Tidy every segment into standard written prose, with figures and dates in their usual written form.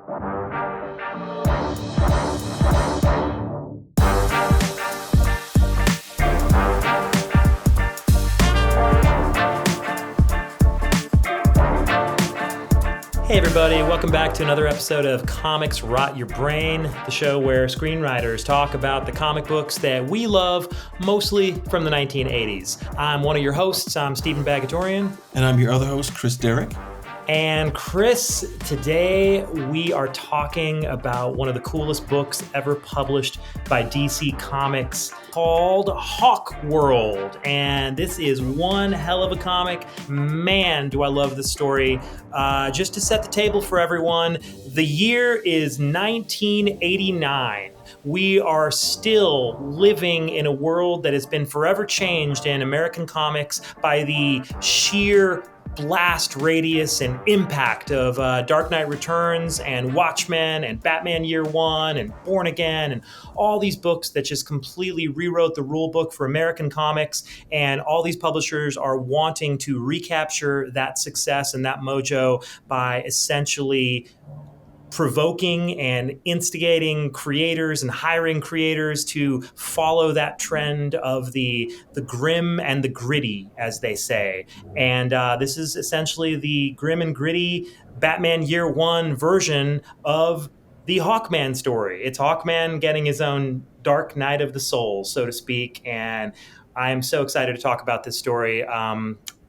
Hey everybody, welcome back to another episode of Comics Rot Your Brain, the show where screenwriters talk about the comic books that we love, mostly from the 1980s. I'm one of your hosts, I'm Steven Bagatourian. And I'm your other host, Derrick. And Chris, today we are talking about one of the coolest books ever published by DC Comics called Hawkworld. And this is one hell of a comic. Man, do I love this story. Just to set the table for everyone, the year is 1989. We are still living in a world that has been forever changed in American comics by the sheer blast radius and impact of Dark Knight Returns and Watchmen and Batman Year One and Born Again and all these books that just completely rewrote the rule book for American comics. And all these publishers are wanting to recapture that success and that mojo by essentially provoking and instigating creators and hiring creators to follow that trend of the grim and the gritty, as they say. And this is essentially the grim and gritty Batman Year One version of the Hawkman story. It's Hawkman getting his own dark night of the soul, so to speak. And I am so excited to talk about this story.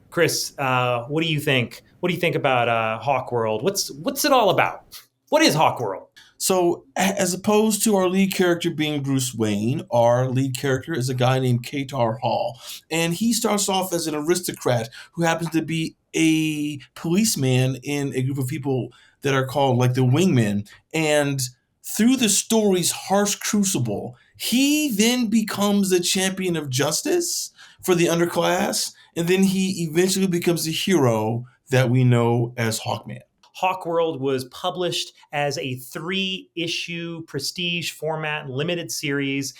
Chris, what do you think? What do you think about Hawkworld? What's it all about? What is Hawkworld? So, as opposed to our lead character being Bruce Wayne, our lead character is a guy named Katar Hol. And he starts off as an aristocrat who happens to be a policeman in a group of people that are called like the Wingmen. And through the story's harsh crucible, he then becomes a champion of justice for the underclass. And then he eventually becomes the hero that we know as Hawkman. Hawkworld was published as a 3-issue prestige format limited series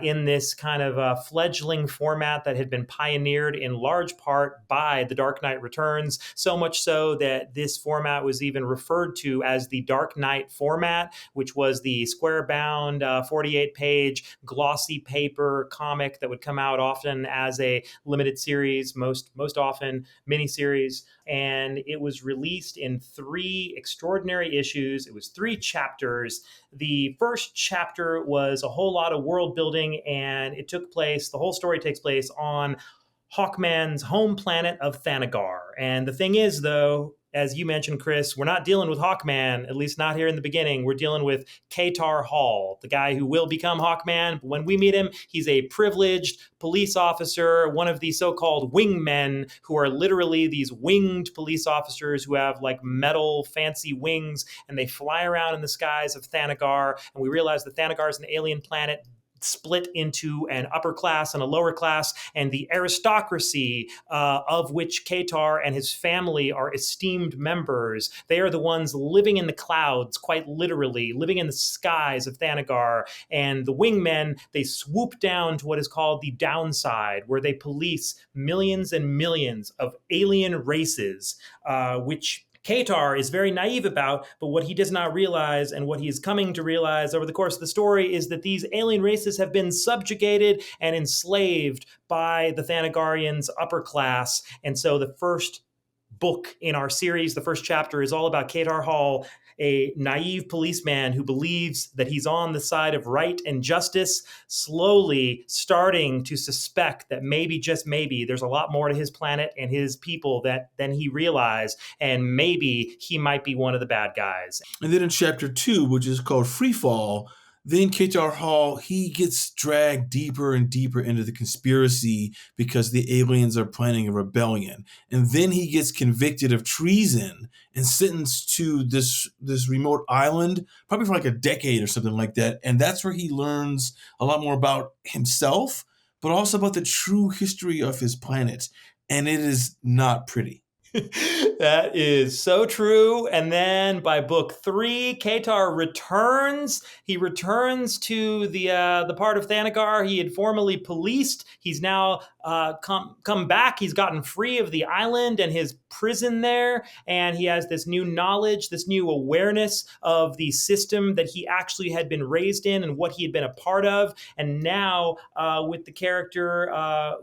in this kind of fledgling format that had been pioneered in large part by The Dark Knight Returns, so much so that this format was even referred to as the Dark Knight format, which was the square-bound 48-page glossy paper comic that would come out often as a limited series, most often miniseries. And it was released in 3 extraordinary issues. It was 3 chapters. The first chapter was a whole lot of world building, and the whole story takes place on Hawkman's home planet of Thanagar. And the thing is, though, as you mentioned, Chris, we're not dealing with Hawkman, at least not here in the beginning. We're dealing with Katar Hol, the guy who will become Hawkman. But when we meet him, he's a privileged police officer, one of the so-called wingmen, who are literally these winged police officers who have like metal fancy wings, and they fly around in the skies of Thanagar. And we realize that Thanagar is an alien planet split into an upper class and a lower class, and the aristocracy of which Katar and his family are esteemed members. They are the ones living in the clouds, quite literally, living in the skies of Thanagar. And the wingmen, they swoop down to what is called the downside, where they police millions and millions of alien races, which Katar is very naive about, but what he does not realize and what he is coming to realize over the course of the story is that these alien races have been subjugated and enslaved by the Thanagarians' upper class. And so the first book in our series, the first chapter, is all about Katar Hol, a naive policeman who believes that he's on the side of right and justice, slowly starting to suspect that maybe, just maybe, there's a lot more to his planet and his people than he realized, and maybe he might be one of the bad guys. And then in chapter 2, which is called Freefall, then Katar Hol, he gets dragged deeper and deeper into the conspiracy because the aliens are planning a rebellion. And then he gets convicted of treason and sentenced to this remote island, probably for like a decade or something like that. And that's where he learns a lot more about himself, but also about the true history of his planet. And it is not pretty. That is so true. And then by book 3, Katar returns. He returns to the part of Thanagar he had formerly policed. He's now come back. He's gotten free of the island and his prison there, and he has this new knowledge, this new awareness of the system that he actually had been raised in and what he had been a part of. And now, with the character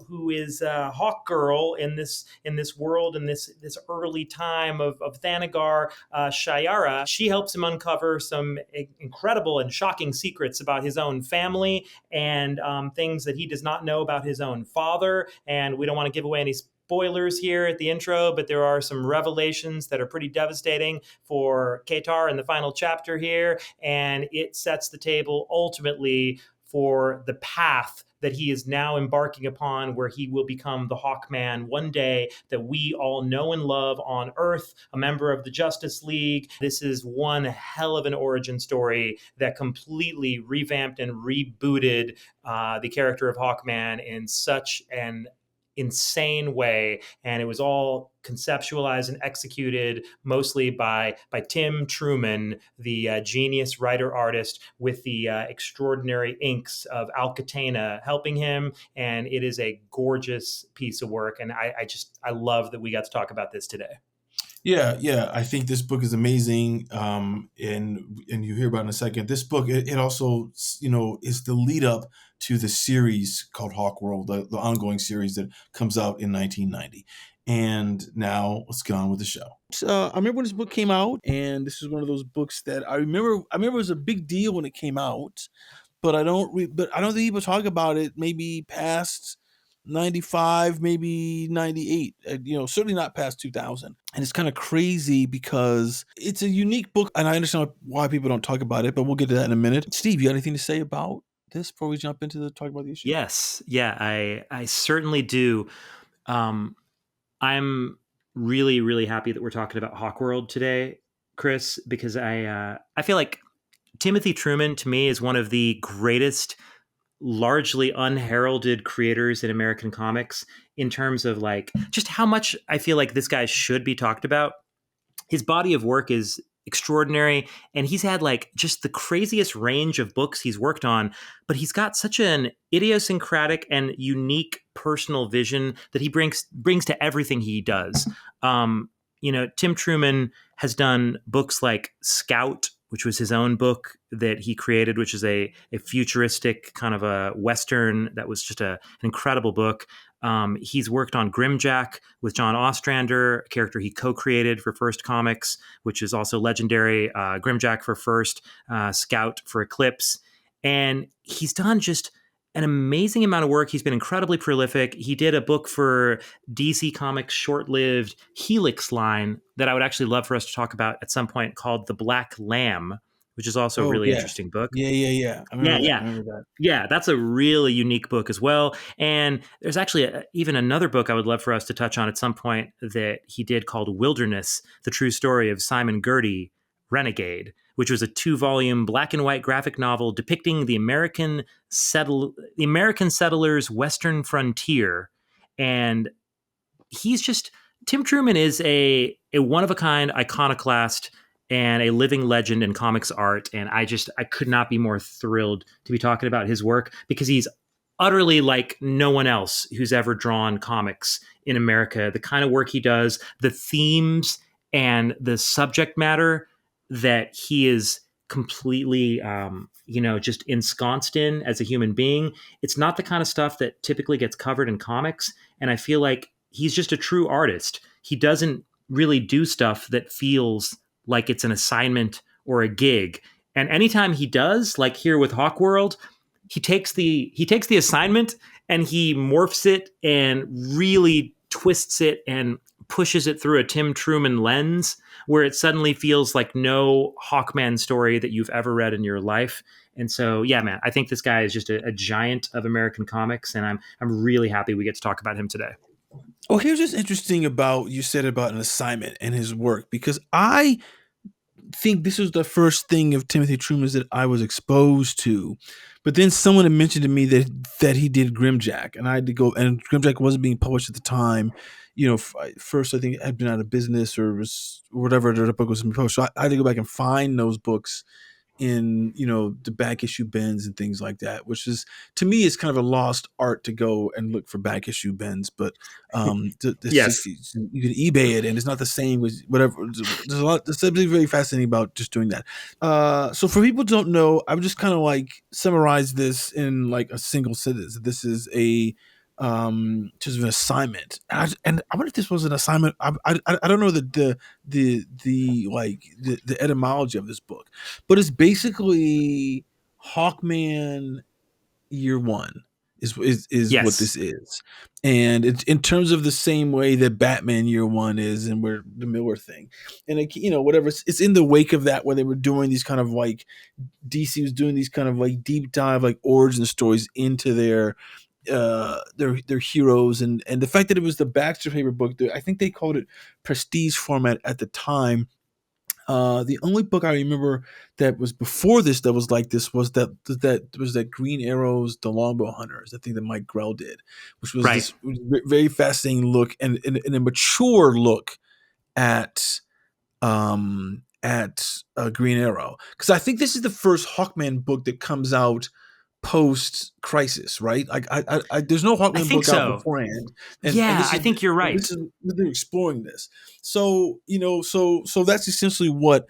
who is Hawkgirl in this world, in this early time of Thanagar, Shayara, she helps him uncover some incredible and shocking secrets about his own family and things that he does not know about his own father. And we don't want to give away any spoilers here at the intro, but there are some revelations that are pretty devastating for Katar in the final chapter here, and it sets the table ultimately for the path that he is now embarking upon, where he will become the Hawkman one day that we all know and love on Earth, a member of the Justice League. This is one hell of an origin story that completely revamped and rebooted the character of Hawkman in such an insane way, and it was all conceptualized and executed mostly by Tim Truman, the genius writer artist, with the extraordinary inks of Al Catena helping him. And it is a gorgeous piece of work, and I love that we got to talk about this today. Yeah. I think this book is amazing, and you hear about it in a second. This book, it also, is the lead up to the series called Hawkworld, the ongoing series that comes out in 1990. And now let's get on with the show. I remember when this book came out, and this is one of those books that I remember it was a big deal when it came out, but I don't think people talk about it maybe past 95, maybe 98, certainly not past 2000. And it's kind of crazy because it's a unique book, and I understand why people don't talk about it, but we'll get to that in a minute. Steve, you got anything to say about this before we jump into the talk about the issue? Yes. Yeah, I certainly do. I'm really, really happy that we're talking about Hawkworld today, Chris, because I feel like Timothy Truman, to me, is one of the greatest largely unheralded creators in American comics in terms of like just how much I feel like this guy should be talked about. His body of work is extraordinary, and he's had like just the craziest range of books he's worked on, but he's got such an idiosyncratic and unique personal vision that he brings to everything he does. Tim Truman has done books like Scout, which was his own book that he created, which is a futuristic kind of a Western that was just an incredible book. He's worked on GRIMJACK with John Ostrander, a character he co-created for First Comics, which is also legendary. GRIMJACK for First, Scout for Eclipse. And he's done just an amazing amount of work. He's been incredibly prolific. He did a book for DC Comics' short-lived Helix line that I would actually love for us to talk about at some point, called The Black Lamb, which is also a really interesting book. Yeah. I remember that. Yeah, that's a really unique book as well. And there's actually even another book I would love for us to touch on at some point that he did called Wilderness, the true story of Simon Gerty, Renegade, which was a 2-volume black and white graphic novel depicting the American settlers' Western frontier. And Tim Truman is a one-of-a-kind iconoclast and a living legend in comics art. And I could not be more thrilled to be talking about his work, because he's utterly like no one else who's ever drawn comics in America. The kind of work he does, the themes and the subject matter that he is completely, just ensconced in as a human being. It's not the kind of stuff that typically gets covered in comics. And I feel like he's just a true artist. He doesn't really do stuff that feels like it's an assignment or a gig. And anytime he does, like here with Hawkworld, he takes the assignment and he morphs it and really twists it and pushes it through a Tim Truman lens, where it suddenly feels like no Hawkman story that you've ever read in your life. And so, yeah, man, I think this guy is just a giant of American comics, and I'm really happy we get to talk about him today. Well, here's what's interesting about you said about an assignment and his work, because I think this was the first thing of Timothy Truman's that I was exposed to. But then someone had mentioned to me that he did GRIMJACK, and I had to go, and GRIMJACK wasn't being published at the time. first I think had been out of business or was whatever the book was in post. So I had to go back and find those books in the back issue bins and things like that, which is to me is kind of a lost art to go and look for back issue bins. But Yes. you can eBay it, and it's not the same as whatever. There's something very fascinating about just doing that. So for people who don't know, I would just kind of like summarize this in like a single sentence. This is a just an assignment, and I wonder if this was an assignment. I don't know the etymology of this book, but it's basically Hawkman year one is what Yes. this is, and it's in terms of the same way that Batman year one is, and where the Miller thing, and whatever. It's in the wake of that where they were doing these kind of like DC was doing these kind of like deep dive like origin stories into their heroes, and the fact that it was the Baxter paper book. I think they called it prestige format at the time. The only book I remember that was before this that was like this was that Green Arrows, The Longbow Hunters. I think that Mike Grell did, which was Right. this very fascinating look and a mature look at Green Arrow, because I think this is the first Hawkman book that comes out post crisis, right? Like there's no I Hawkman think book out so. beforehand, and Yeah, I think you're right. this is they're exploring this. So so that's essentially what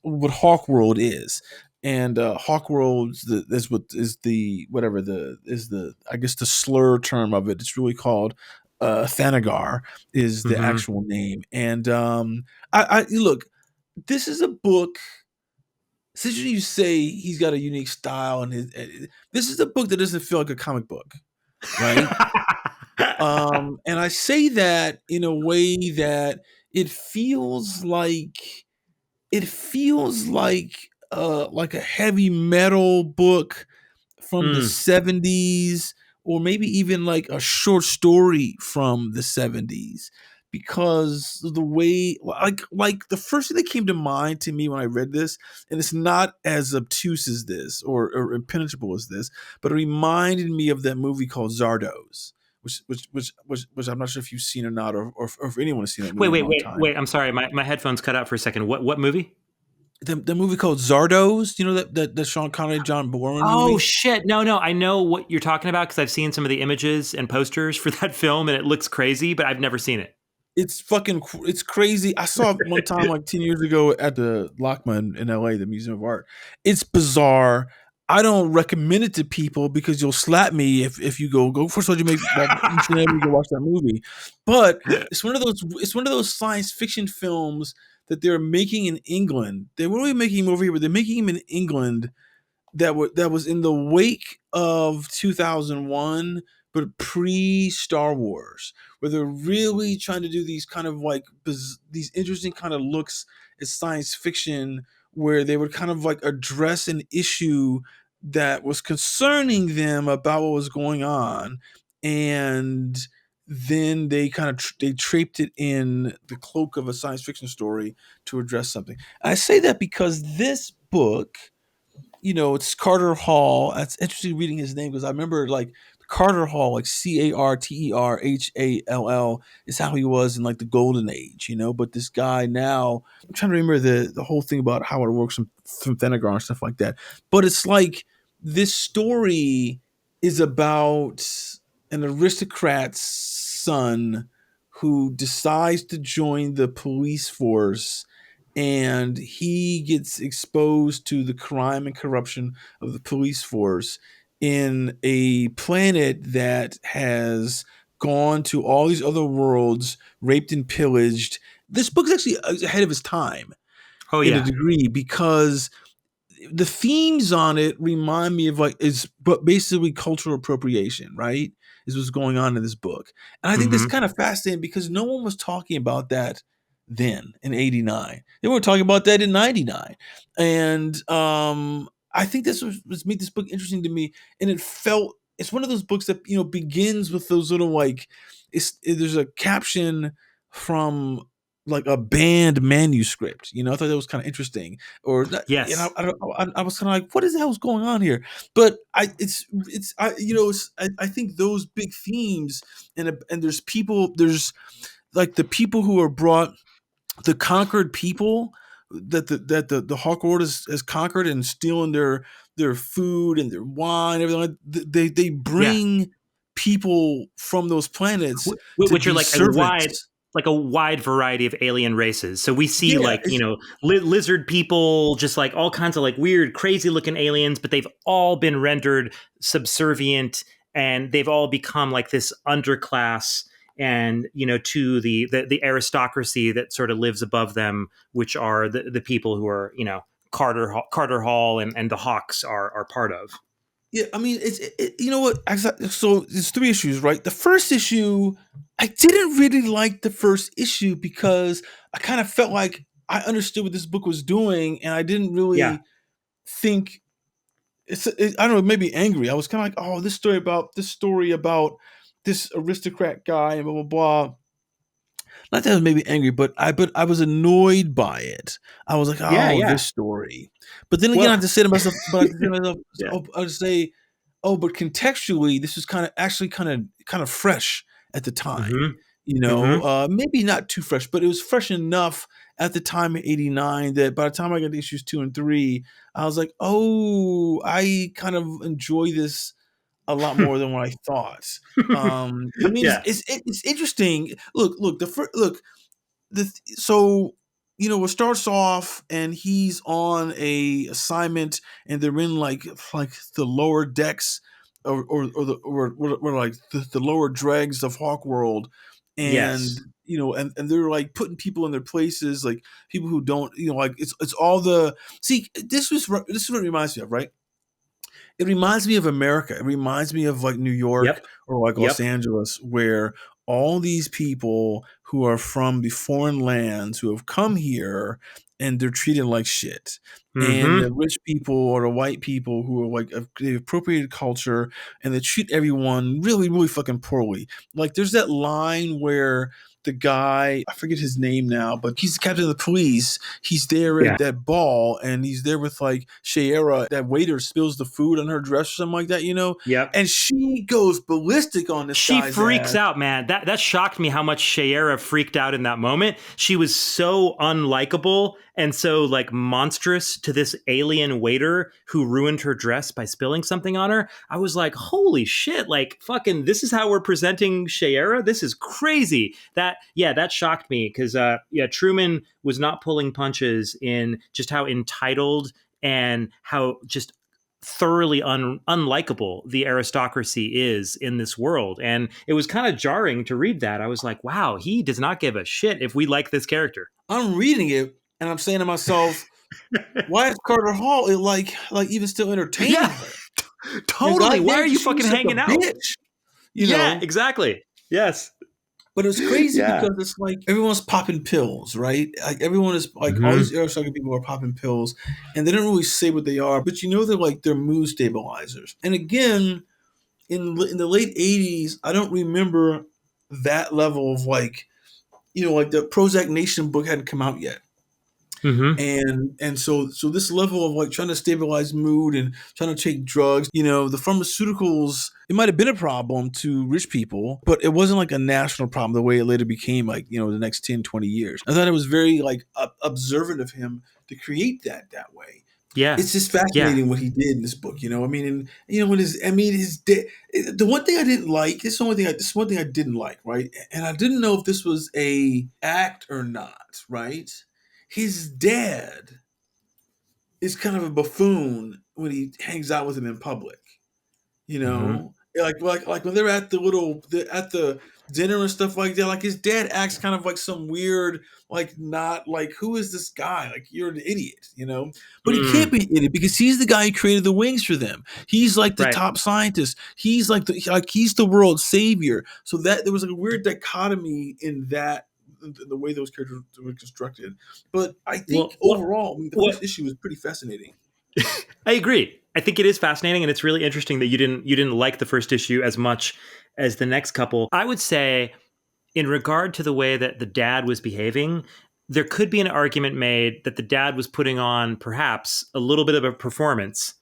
Hawkworld is. And Hawkworld is what is the whatever the is the I guess the slur term of it. It's really called Thanagar is the Hmm. actual name. And I look, this is a book. Since you say he's got a unique style, and this is a book that doesn't feel like a comic book, right? And I say that in a way that it feels like it feels like a heavy metal book from the Mm. 70s, or maybe even like a short story from the 70s, because the way like the first thing that came to mind to me when I read this, and it's not as obtuse as this or impenetrable as this, but it reminded me of that movie called Zardoz, which I'm not sure if you've seen or not, or if anyone has seen that Wait, movie in a wait, long wait, time. wait. I'm sorry. My headphones cut out for a second. What movie? The movie called Zardoz, that Sean Connery, John Boorman Oh movie. shit. No, no. I know what you're talking about because I've seen some of the images and posters for that film and it looks crazy, but I've never seen it. It's crazy. I saw it one time like 10 years ago at the Lockman in LA, the Museum of Art. It's bizarre. I don't recommend it to people because you'll slap me if you go first of all you should never go watch that movie. But it's one of those science fiction films that they're making in England. They weren't really making him over here, but they're making him in England that was in the wake of 2001, but pre Star Wars, where they're really trying to do these kind of like these interesting kind of looks at science fiction, where they would kind of like address an issue that was concerning them about what was going on, and then they kind of they draped it in the cloak of a science fiction story to address something. I say that because this book, it's Carter Hall. That's interesting reading his name, because I remember like Carter Hall, like Carterhall is how he was in like the golden age. But this guy now, I'm trying to remember the whole thing about how it works from Thanagar and stuff like that. But it's like this story is about an aristocrat's son who decides to join the police force, and he gets exposed to the crime and corruption of the police force in a planet that has gone to all these other worlds, raped and pillaged. This book is actually ahead of its time Oh in a yeah. degree, because the themes on it remind me of like it's but basically cultural appropriation, right? Is what's going on in this book. And I think that's Hmm. kind of fascinating because no one was talking about that then in 89. They were talking about that in 99. And I think this was made this book interesting to me. And it's one of those books that begins with those little like there's a caption from like a banned manuscript. I thought that was kind of interesting, or that, Yes. I was kind of like, what is the hell's going on here? But I think those big themes, and there's people, like the people who are brought, the conquered people that the Hawkworld has conquered and stealing their food and their wine, everything. They Yeah. bring people from those planets to Which are be like servants. a wide variety of alien races. So we see Yeah, like, lizard people, just like all kinds of like weird, crazy looking aliens, but they've all been rendered subservient and they've all become like this underclass and, to the aristocracy that sort of lives above them, which are the people who are, Carter Hall and the Hawks are part of. yeah. I mean, you know what? So there's three issues, right? The first issue, I didn't really like the first issue because I kind of felt like I understood what this book was doing, and I didn't Yeah. really think I don't know, maybe angry. I was kind of like, oh, this story about this aristocrat guy and blah blah blah. Not that I was maybe angry, but I was annoyed by it. I was like, Yeah. oh, Yeah. this story. But then again, I Well, just say to myself, yeah. I would say, oh, but contextually, this was kind of fresh at the time. Hmm. Hmm. Maybe not too fresh, but it was fresh enough at the time in '89 that by the time I got to issues 2 and 3, I was like, oh, I kind of enjoy this a lot more than what I thought. I mean, Yeah. it's interesting. Look, look, so it starts off and he's on a assignment and they're in like the lower decks or like the lower dregs of Hawkworld, and Yes. and they're like putting people in their places, like people who don't, like it's all the see this is what it reminds me of, right? It reminds me of America. It reminds me of like New York Yep. or like Los Yep. Angeles, where all these people who are from the foreign lands who have come here and they're treated like shit. And the Hmm. rich people or the white people who are like they appropriated culture and they treat everyone really, really fucking poorly. Like there's that line where the guy, I forget his name now, but he's the captain of the police. He's there Yeah. at that ball and he's there with like Shiera. That waiter spills the food on her dress or something like that. Yep. And she goes ballistic on this She guy's freaks ass. out, man. That shocked me how much Shayera freaked out in that moment. She was so unlikable and so like monstrous to this alien waiter who ruined her dress by spilling something on her. I was like, holy shit, like fucking this is how we're presenting Shayera? This is crazy. That shocked me because Truman was not pulling punches in just how entitled and how just thoroughly unlikable the aristocracy is in this world. And it was kind of jarring to read that. I was like, wow, he does not give a shit if we like this character. I'm reading it and I'm saying to myself, why is Carter Hall like even still entertaining Yeah, her? totally. Why Goddamn, are you she's fucking such a hanging out? bitch. You Yeah, know, exactly. Yes. But it's crazy Yeah. because it's like everyone's popping pills, right? Like everyone is like all Hmm. these Aristocratic people are popping pills, and they don't really say what they are, but they're mood stabilizers. And again, in the late '80s, I don't remember that level of like the Prozac Nation book hadn't come out yet. Hmm. And so this level of like trying to stabilize mood and trying to take drugs, the pharmaceuticals, it might have been a problem to rich people, but it wasn't like a national problem the way it later became, like the next 10, 20 years. I thought it was very like observant of him to create that way. Yeah. It's just Yeah. fascinating what he did in this book. I mean, and when the one thing I didn't like, this is one thing I didn't like, right? And I didn't know if this was a act or not, right? His dad is kind of a buffoon when he hangs out with him in public. Hmm. Like when they're at the dinner and stuff like that. Like his dad acts kind of like some weird, like not like who is this guy? Like you're an idiot. But he can't Mm. be an idiot because he's the guy who created the wings for them. He's like the Right. top scientist. He's he's the world's savior. So that there was like a weird dichotomy in that the way those characters were constructed. But I think Well, overall, I mean, the what first issue was pretty fascinating. I agree. I think it is fascinating, and it's really interesting that you didn't like the first issue as much as the next couple. I would say, in regard to the way that the dad was behaving, there could be an argument made that the dad was putting on perhaps a little bit of a performance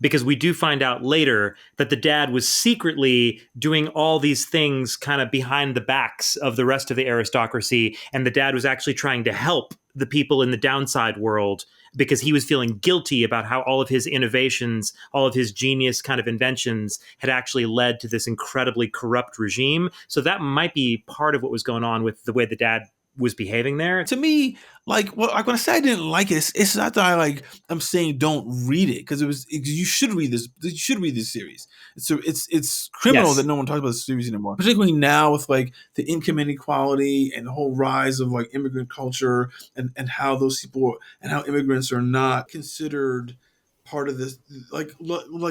because we do find out later that the dad was secretly doing all these things kind of behind the backs of the rest of the aristocracy. And the dad was actually trying to help the people in the downside world because he was feeling guilty about how all of his innovations, all of his genius kind of inventions had actually led to this incredibly corrupt regime. So that might be part of what was going on with the way the dad was behaving there. To me, like when I say I didn't like it, it's not that I'm saying don't read it, because you should read this. You should read this series. It's criminal Yes. that no one talks about this series anymore, particularly now with like the income inequality and the whole rise of like immigrant culture, and how those people and how immigrants are not considered part of this, like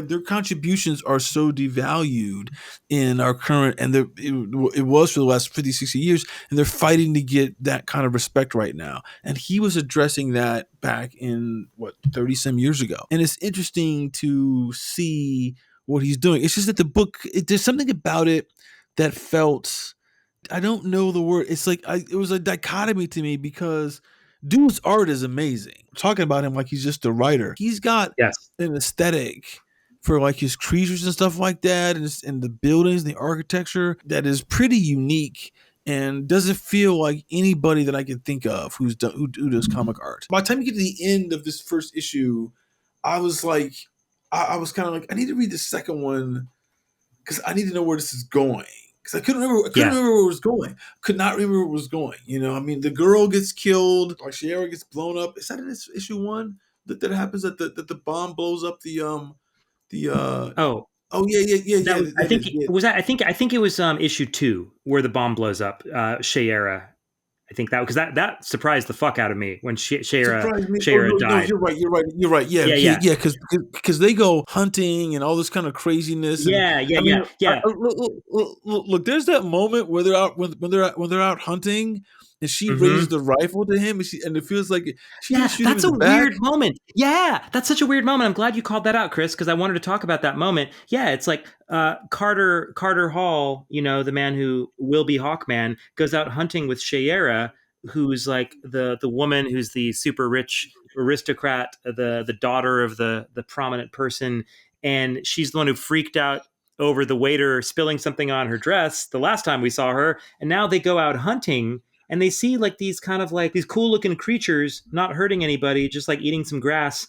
their contributions are so devalued in our current, and it was for the last 50, 60 years, and they're fighting to get that kind of respect right now. And he was addressing that back in 30 some years ago. And it's interesting to see what he's doing. It's just that the book, there's something about it that felt, I don't know the word. It's like it was a dichotomy to me, because dude's art is amazing. Talking about him like he's just a writer. He's got Yes. an aesthetic for like his creatures and stuff like that, and the buildings, the architecture, that is pretty unique and doesn't feel like anybody that I can think of who does comic art. By the time you get to the end of this first issue, I was like, I was kind of like, I need to read the second one because I need to know where this is going. Because I couldn't remember where it was going. Could not remember where it was going. You know, I mean, the girl gets killed, like Sierra gets blown up. Is that in issue 1 that happens? That the bomb blows up the Oh, yeah. I think it was that. I think it was issue 2 where the bomb blows up. Shayera. I think that because that surprised the fuck out of me when Shayera died. No, you're right. Yeah. Because they go hunting and all this kind of craziness. And, look, there's that moment where they're out when they're out hunting, and she raises the rifle to him, and it feels like she just shoots him in the back. Weird moment. Yeah, that's such a weird moment. I'm glad you called that out, Chris, because I wanted to talk about that moment. Yeah, it's like Katar Hol, you know, the man who will be Hawkman, goes out hunting with Shayera, who's like the woman who's the super rich aristocrat, the daughter of the prominent person, and she's the one who freaked out over the waiter spilling something on her dress the last time we saw her, and now they go out hunting. And they see like these kind of like these cool looking creatures not hurting anybody, just like eating some grass.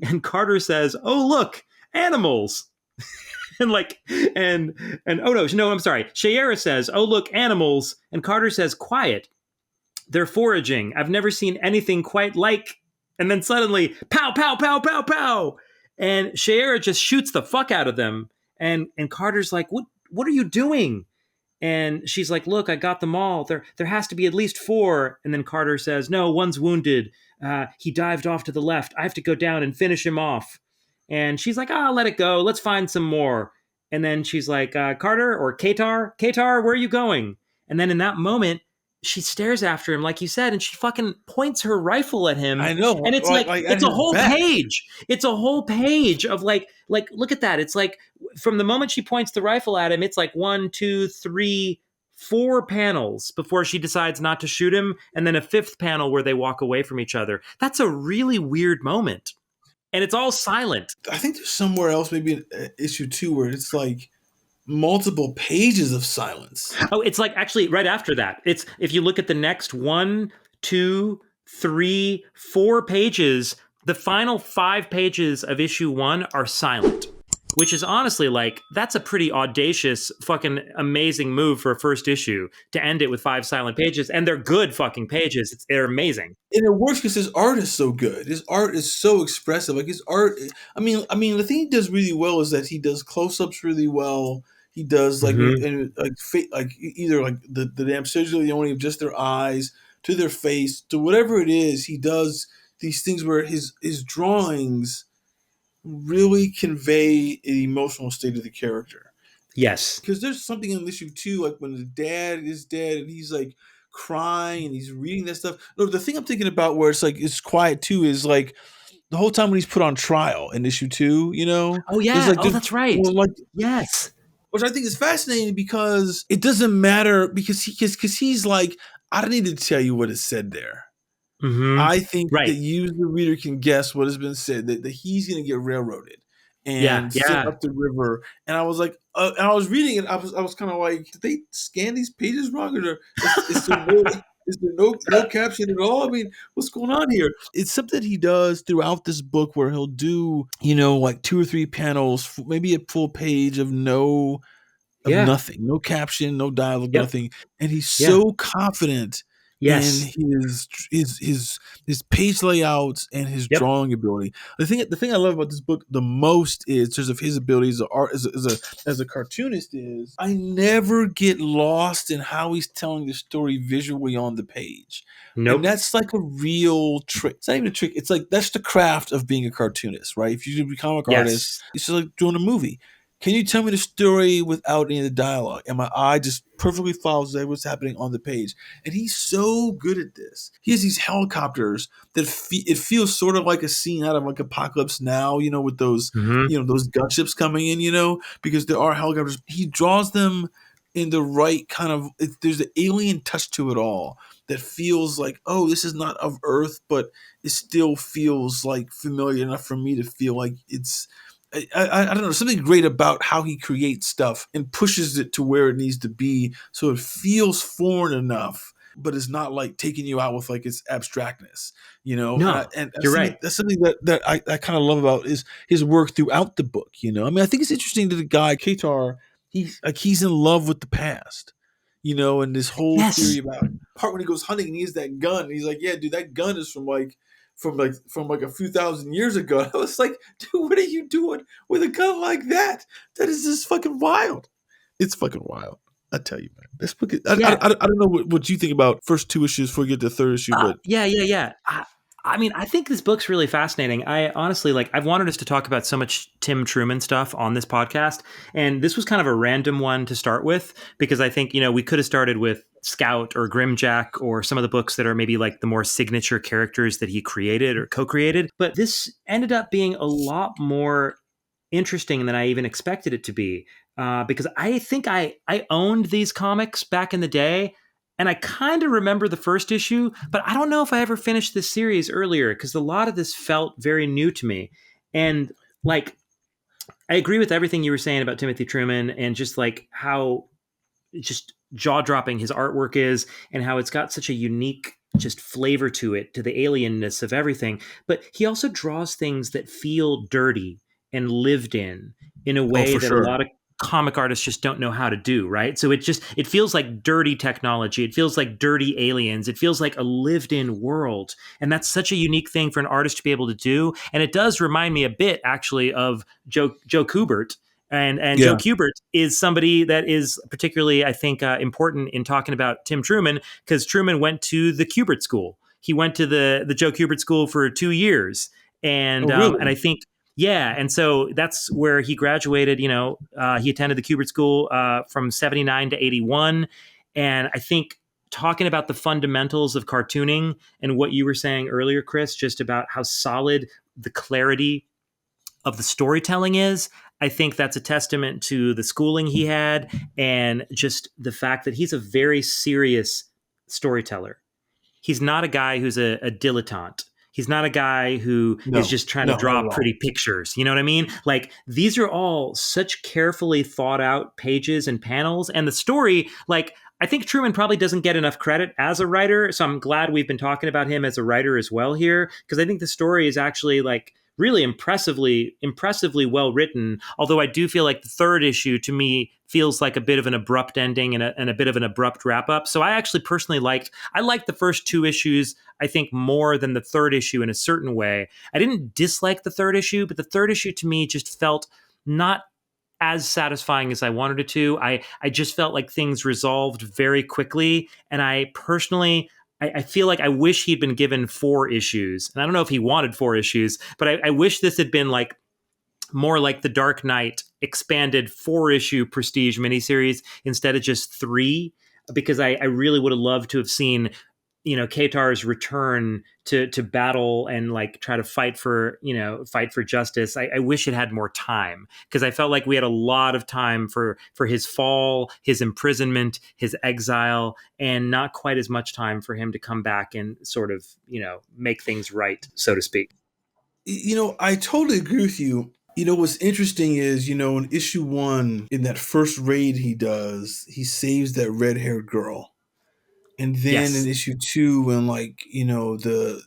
And Carter says, "Oh, look, animals." and I'm sorry. Shayera says, "Oh, look, animals." And Carter says, "Quiet. They're foraging. I've never seen anything quite like." And then suddenly, pow, pow, pow, pow, pow. And Shayera just shoots the fuck out of them. And Carter's like, what are you doing? And she's like, "Look, I got them all. There has to be at least 4. And then Carter says, "No, one's wounded. He dived off to the left. I have to go down and finish him off." And she's like, let it go. Let's find some more. And then she's like, "Carter or Katar, where are you going?" And then in that moment, she stares after him, like you said, and she fucking points her rifle at him. I know. And it's it's a whole page. It's a whole page of like, look at that. It's like from the moment she points the rifle at him, it's like 1, 2, 3, 4 panels before she decides not to shoot him. And then a 5th panel where they walk away from each other. That's a really weird moment. And it's all silent. I think there's somewhere else, maybe in issue 2, where it's like multiple pages of silence. Oh, it's like actually right after that. It's if you look at the next 1, 2, 3, 4 pages, the final 5 pages of issue 1 are silent, which is honestly like, that's a pretty audacious, fucking amazing move for a first issue to end it with 5 silent pages. And they're good fucking pages. They're amazing. And it works because his art is so good. His art is so expressive. Like his art, I mean, the thing he does really well is that he does close-ups really well. He does like either like the damn surgery only of just their eyes to their face to whatever it is. He does these things where his drawings really convey an emotional state of the character. Yes, because there's something in issue 2, like when the dad is dead and he's like crying and he's reading that stuff. No, the thing I'm thinking about where it's like it's quiet too is like the whole time when he's put on trial in issue 2. You know? Oh yeah. Like, that's right. Well, like yes. Which I think is fascinating because it doesn't matter because he's like, I don't need to tell you what is said there. Mm-hmm. I think that you, the reader, can guess what has been said, that he's going to get railroaded. Yeah, and sent yeah, up the river. And I was like, and I was reading it. I was kind of like, did they scan these pages wrong, or is there no caption at all? I mean, what's going on here? It's something he does throughout this book where he'll do, like 2 or 3 panels, maybe a full page of yeah. nothing, no caption, no dialogue, Yep. nothing, and he's Yeah. so confident in Yes. his page layouts and his Yep. drawing ability. The thing I love about this book the most is because of his ability as a art as a cartoonist is I never get lost in how he's telling the story visually on the page. And Nope. that's like a real trick. It's not even a trick. It's like that's the craft of being a cartoonist, right? If you do be a comic artist, Yes. it's just like doing a movie. Can you tell me the story without any of the dialogue? And my eye just perfectly follows what's happening on the page. And he's so good at this. He has these helicopters that it feels sort of like a scene out of like Apocalypse Now, with those, Hmm. those gunships coming in, because there are helicopters. He draws them in the right kind of. There's an alien touch to it all that feels like, oh, this is not of Earth, but it still feels like familiar enough for me to feel like it's. I don't know, something great about how he creates stuff and pushes it to where it needs to be so it feels foreign enough, but it's not like taking you out with like its abstractness, and No, that's you're something, right. that I kind of love about his work throughout the book. I mean, I think it's interesting that the guy Katar, he's in love with the past, and this whole theory Yes. about part when he goes hunting and he has that gun and he's like, yeah, dude, that gun is from a few thousand years ago. I was like, dude, what are you doing with a gun like that? That is just fucking wild. It's fucking wild. I tell you, man. This book. Yeah. I don't know what you think about first 2 issues before we get to the third issue, but Yeah, yeah, yeah. I mean, I think this book's really fascinating. I honestly I've wanted us to talk about so much Tim Truman stuff on this podcast, and this was kind of a random one to start with because I think we could have started with Scout or Grimjack or some of the books that are maybe like the more signature characters that he created or co-created, but this ended up being a lot more interesting than I even expected it to be. Because I think I owned these comics back in the day, and I kind of remember the first issue, but I don't know if I ever finished this series earlier because a lot of this felt very new to me. And like, I agree with everything you were saying about Timothy Truman and just like how just jaw dropping his artwork is and how it's got such a unique just flavor to it, to the alienness of everything. But he also draws things that feel dirty and lived in a oh, way for that a sure. lot of comic artists just don't know how to do, right? So it feels like dirty technology. It feels like dirty aliens. It feels like a lived in world. And that's such a unique thing for an artist to be able to do. And it does remind me a bit actually of Joe Kubert, and Joe Yeah. Kubert is somebody that is particularly, I think, important in talking about Tim Truman because Truman went to the Kubert School. He went to the Joe Kubert School for 2 years, Oh, and really? I think yeah, and so that's where he graduated. He attended the Kubert School from '79 to '81, and I think talking about the fundamentals of cartooning and what you were saying earlier, Chris, just about how solid the clarity of the storytelling is. I think that's a testament to the schooling he had and just the fact that he's a very serious storyteller. He's not a guy who's a dilettante. He's not a guy who is No, just trying to no, not draw at all. pretty pictures. You know what I mean? Like these are all such carefully thought out pages and panels. And the story, like, I think Truman probably doesn't get enough credit as a writer. So I'm glad we've been talking about him as a writer as well here, because I think the story is actually like really impressively well written. Although I do feel like the third issue to me feels like a bit of an abrupt ending and a bit of an abrupt wrap up. So I actually personally liked the first 2 issues, I think, more than the third issue in a certain way. I didn't dislike the third issue, but the third issue to me just felt not as satisfying as I wanted it to. I just felt like things resolved very quickly. And I personally, I feel like I wish he'd been given 4 issues. And I don't know if he wanted 4 issues, but I wish this had been like more like the Dark Knight expanded 4 issue prestige miniseries instead of just 3, because I really would have loved to have seen Katar's return to battle and like try to fight for justice. I wish it had more time because I felt like we had a lot of time for his fall, his imprisonment, his exile, and not quite as much time for him to come back and sort of make things right, so to speak. I totally agree with you. What's interesting is, in issue 1, in that first raid he does, he saves that red-haired girl. And then in Yes. issue 2, when the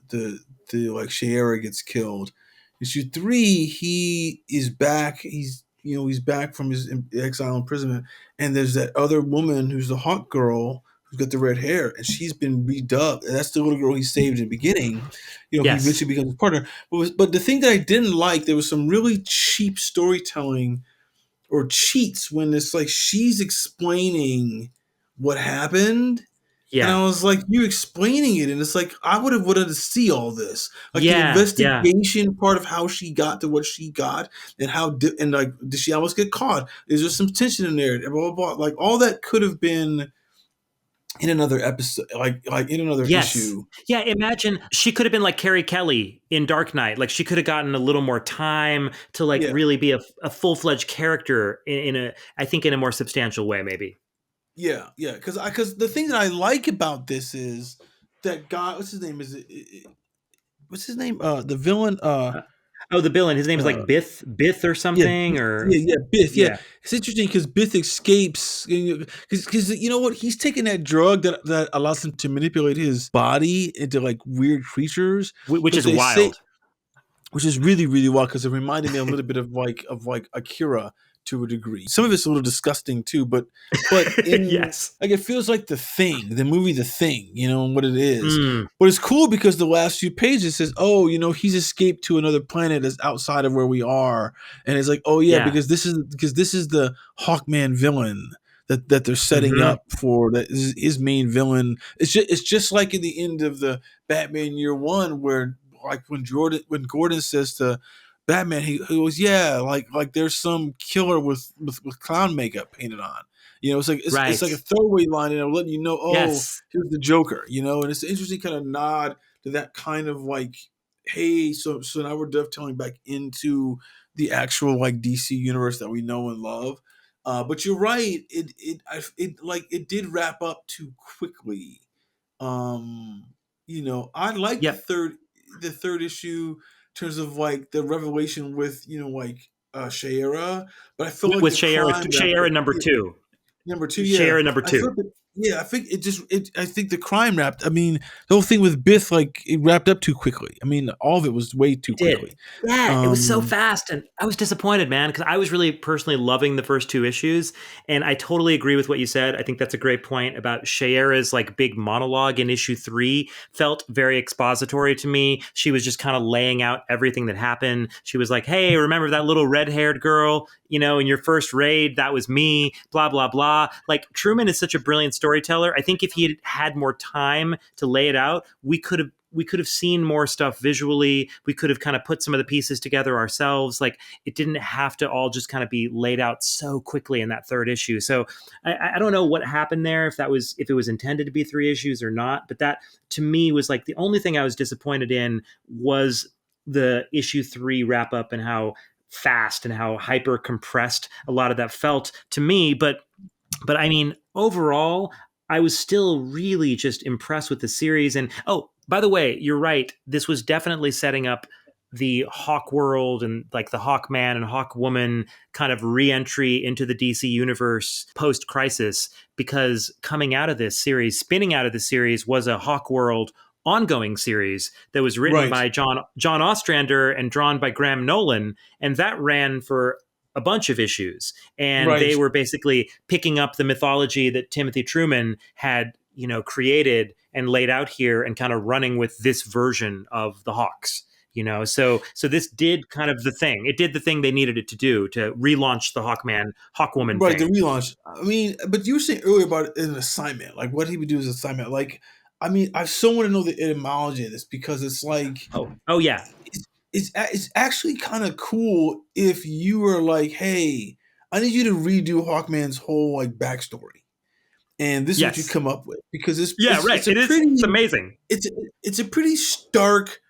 like Shiera gets killed, issue 3 he is back. He's back from his exile imprisonment, and there's that other woman who's the Hawk girl who's got the red hair, and she's been redubbed. And that's the little girl he saved in the beginning. He Yes. eventually becomes his partner. But the thing that I didn't like, there was some really cheap storytelling or cheats when it's like she's explaining what happened, and Yeah. I was like, you explaining it, and it's like I would have wanted to see all this, like the Yeah. Yeah. investigation part of how she got to what she got, and and like, did she almost get caught? Is there some tension in there? Blah blah blah. Like all that could have been in another episode, like in another Yes. issue. Yeah. Imagine she could have been like Carrie Kelly in Dark Knight. Like she could have gotten a little more time to like Yeah, really be a full-fledged character in a, I think, in a more substantial way, maybe. yeah, yeah. Because the thing that I like about this is that guy. What's his name? What's his name? The villain. Uh, oh, the villain. His name is Uh, like Bith or Yeah, something, or yeah, Biff. Yeah, yeah, it's interesting because Biff escapes because you know what, he's taking that drug that allows him to manipulate his body into like weird creatures. which But is they say, wild. which is really really wild because it reminded me a little bit of like Akira to a degree. Some of it's a little disgusting too, but in Yes. like it feels like the movie The Thing, and what it is. Mm, But it's cool because the last few pages says, oh, he's escaped to another planet that's outside of where we are, and it's like, oh yeah, yeah. because this is the Hawkman villain that they're setting Hmm. up for, that is his main villain. It's just like in the end of the Batman Year One, where like when Gordon says to Batman, he goes, yeah, like there's some killer with clown makeup painted on. It's like a Right. throwaway line, and I'm letting you know, oh, Yes. here's the Joker, and it's an interesting kind of nod to that kind of like, hey, so now we're dovetailing back into the actual like DC universe that we know and love. But you're right, it did wrap up too quickly. um I like the Yep. third issue in terms of like the revelation with like Shiera, but I feel like With the crime wrapped Shayera it. number Yeah, two. number two, yeah. Shayera number I feel two. that, yeah, I think I think the crime wrapped. I mean, the whole thing with Biff, like it wrapped up too quickly. I mean, all of it was way too It did. quickly. Yeah, it was so Um, fast, and I was disappointed, man, because I was really personally loving the first two issues, and I totally agree with what you said. I think that's a great point about Shayera's like big monologue in issue 3. Felt very expository to me. She was just kind of laying out everything that happened. She was like, "Hey, remember that little red-haired girl? In your first raid, that was me." Blah blah blah. Like Truman is such a brilliant storyteller. I think if he had had more time to lay it out, we could have seen more stuff visually. We could have kind of put some of the pieces together ourselves. Like it didn't have to all just kind of be laid out so quickly in that third issue. So I don't know what happened there, if it was intended to be 3 issues or not. But that to me was like the only thing I was disappointed in was the issue 3 wrap up and how fast and how hyper compressed a lot of that felt to me. But I mean, overall, I was still really just impressed with the series. And oh, by the way, you're right. This was definitely setting up the Hawkworld and like the Hawkman and Hawkwoman kind of re-entry into the DC universe post-crisis, because coming out of this series, spinning out of the series, was a Hawkworld ongoing series that was written right, by John Ostrander and drawn by Graham Nolan, and that ran for a bunch of issues, and right. they were basically picking up the mythology that Timothy Truman had created and laid out here, and kind of running with this version of the Hawks. So this did kind of the thing. It did the thing they needed it to do to relaunch the Hawkman Hawkwoman Right, the thing. relaunch. I mean, but you were saying earlier about an assignment, like what he would do as an assignment. Like, I mean, I so want to know the etymology of this, because it's like Oh yeah. it's actually kind of cool if you were like, hey, I need you to redo Hawkman's whole like backstory, and this is what you Yes. come up with, because it's Yeah. it's Right. it's a It is. It's pretty amazing. it's it's a pretty stark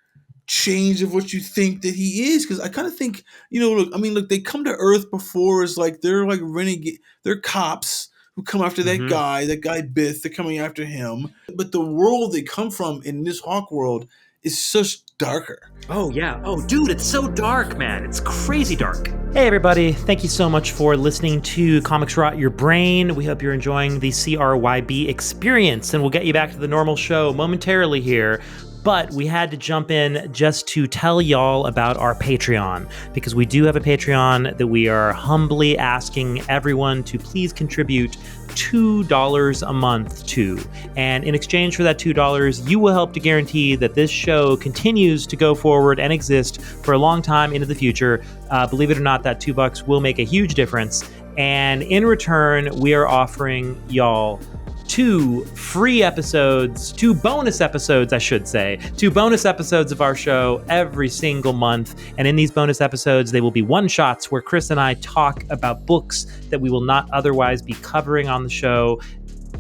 change of what you think that he is. Because I kind of think, look, I mean, look, they come to Earth before as like they're like renegade, they're cops who come after that guy Biff. They're coming after him, but the world they come from in this Hawk world is such darker. Oh, yeah. Oh, dude, it's so dark, man. It's crazy dark. Hey, everybody. Thank you so much for listening to Comics Rot Your Brain. We hope you're enjoying the CRYB experience, and we'll get you back to the normal show momentarily here. But we had to jump in just to tell y'all about our Patreon, because we do have a Patreon that we are humbly asking everyone to please contribute $2 a month to. And in exchange for that $2, you will help to guarantee that this show continues to go forward and exist for a long time into the future. Believe it or not, that $2 will make a huge difference. And in return, we are offering y'all 2 free episodes, 2 bonus episodes, I should say, 2 bonus episodes of our show every single month. And in these bonus episodes, they will be one-shots where Chris and I talk about books that we will not otherwise be covering on the show.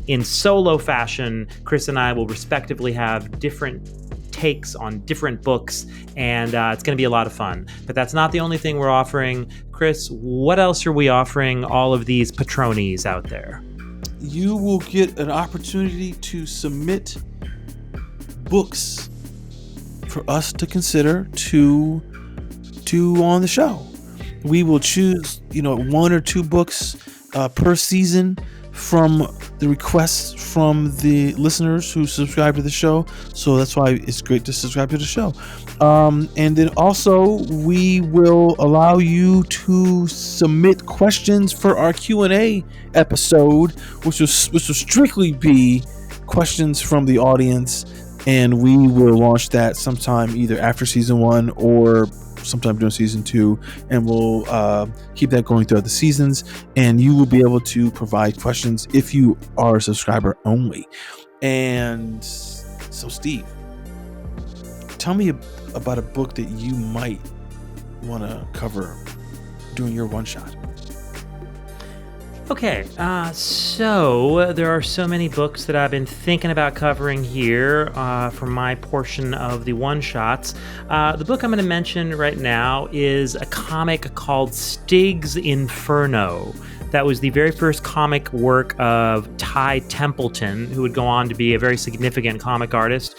In solo fashion, Chris and I will respectively have different takes on different books, and it's going to be a lot of fun. But that's not the only thing we're offering. Chris, what else are we offering all of these patronies out there? You will get an opportunity to submit books for us to consider to on the show. We will choose, 1 or 2 books per season from the requests from the listeners who subscribe to the show. So that's why it's great to subscribe to the show. And then also we will allow you to submit questions for our Q&A episode, which will strictly be questions from the audience. And we will launch that sometime either after season 1 or sometime during season 2, and we'll keep that going throughout the seasons, and you will be able to provide questions if you are a subscriber only. And so, Steve, tell me about a book that you might want to cover during your one shot. Okay, so there are so many books that I've been thinking about covering here for my portion of the one-shots. The book I'm going to mention right now is a comic called STIG'S Inferno. That was the very first comic work of Ty Templeton, who would go on to be a very significant comic artist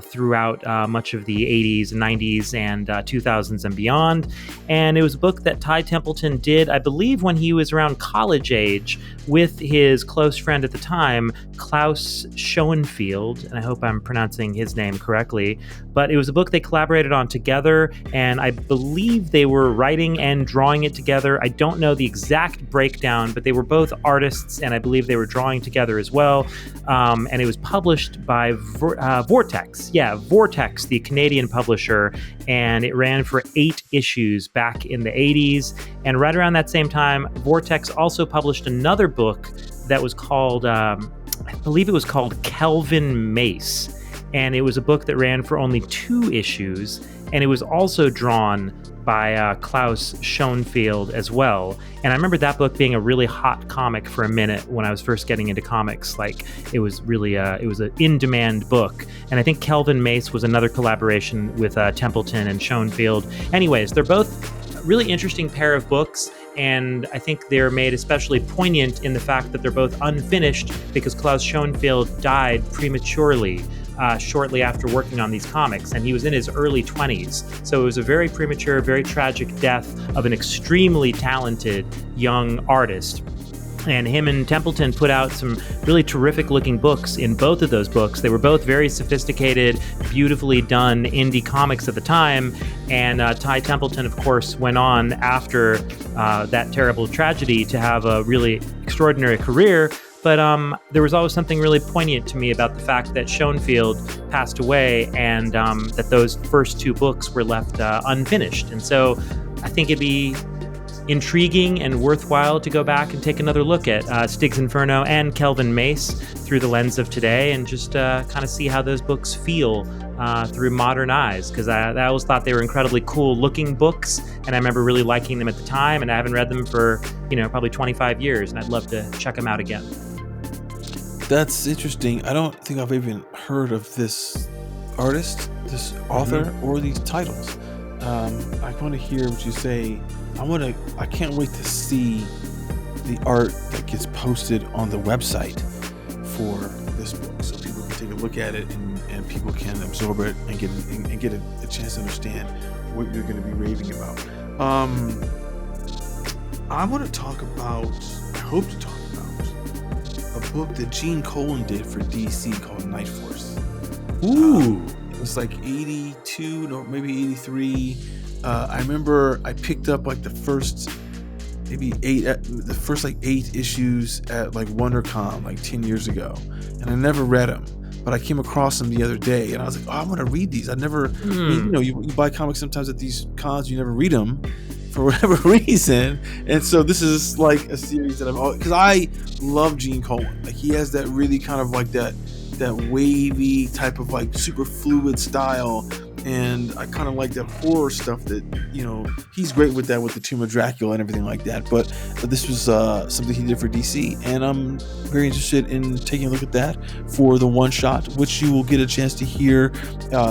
throughout much of the 80s, 90s, and 2000s and beyond. And it was a book that Ty Templeton did, I believe, when he was around college age with his close friend at the time, Klaus Schönefeld, and I hope I'm pronouncing his name correctly. But it was a book they collaborated on together, and I believe they were writing and drawing it together. I don't know the exact breakdown, but they were both artists, and I believe they were drawing together as well. And it was published by Vortex. Yeah, Vortex, the Canadian publisher, and it ran for 8 issues back in the 80s. And right around that same time, Vortex also published another book that was called, I believe it was called KELVIN MACE. And it was a book that ran for only 2 issues, and it was also drawn by Klaus Schönefeld as well. And I remember that book being a really hot comic for a minute when I was first getting into comics. Like, it was really it was an in-demand book. And I think KELVIN MACE was another collaboration with Templeton and Schönefeld. Anyways, they're both a really interesting pair of books, and I think they're made especially poignant in the fact that they're both unfinished because Klaus Schönefeld died prematurely shortly after working on these comics, and he was in his early 20s. So it was a very premature, very tragic death of an extremely talented young artist. And him and Templeton put out some really terrific looking books in both of those books. They were both very sophisticated, beautifully done indie comics at the time. And Ty Templeton, of course, went on after that terrible tragedy to have a really extraordinary career. But there was always something really poignant to me about the fact that Schönefeld passed away, and that those first 2 books were left unfinished. And so I think it'd be intriguing and worthwhile to go back and take another look at STIG'S Inferno and KELVIN MACE through the lens of today, and just kind of see how those books feel through modern eyes, because I always thought they were incredibly cool looking books, and I remember really liking them at the time, and I haven't read them for probably 25 years, and I'd love to check them out again. That's interesting. I don't think I've even heard of this artist, this author, or these titles. I want to hear what you say. I can't wait to see the art that gets posted on the website for this book, so people can take a look at it and people can absorb it and get a chance to understand what you're going to be raving about. I want to talk about, I hope to talk about, a book that Gene Colan did for DC called Night Force. Ooh. It was like 82, no, maybe 83. I remember I picked up like the first maybe the first like 8 issues at like WonderCon like 10 years ago, and I never read them, but I came across them the other day, and I was like, oh, I want to read these. I never, you buy comics sometimes at these cons, you never read them for whatever reason, and so this is like a series that because I love Gene Colan. Like, he has that really kind of like that wavy type of like super fluid style, and I kind of like that horror stuff that, he's great with that, with the Tomb of Dracula and everything like that, but this was something he did for DC, and I'm very interested in taking a look at that for the one shot, which you will get a chance to hear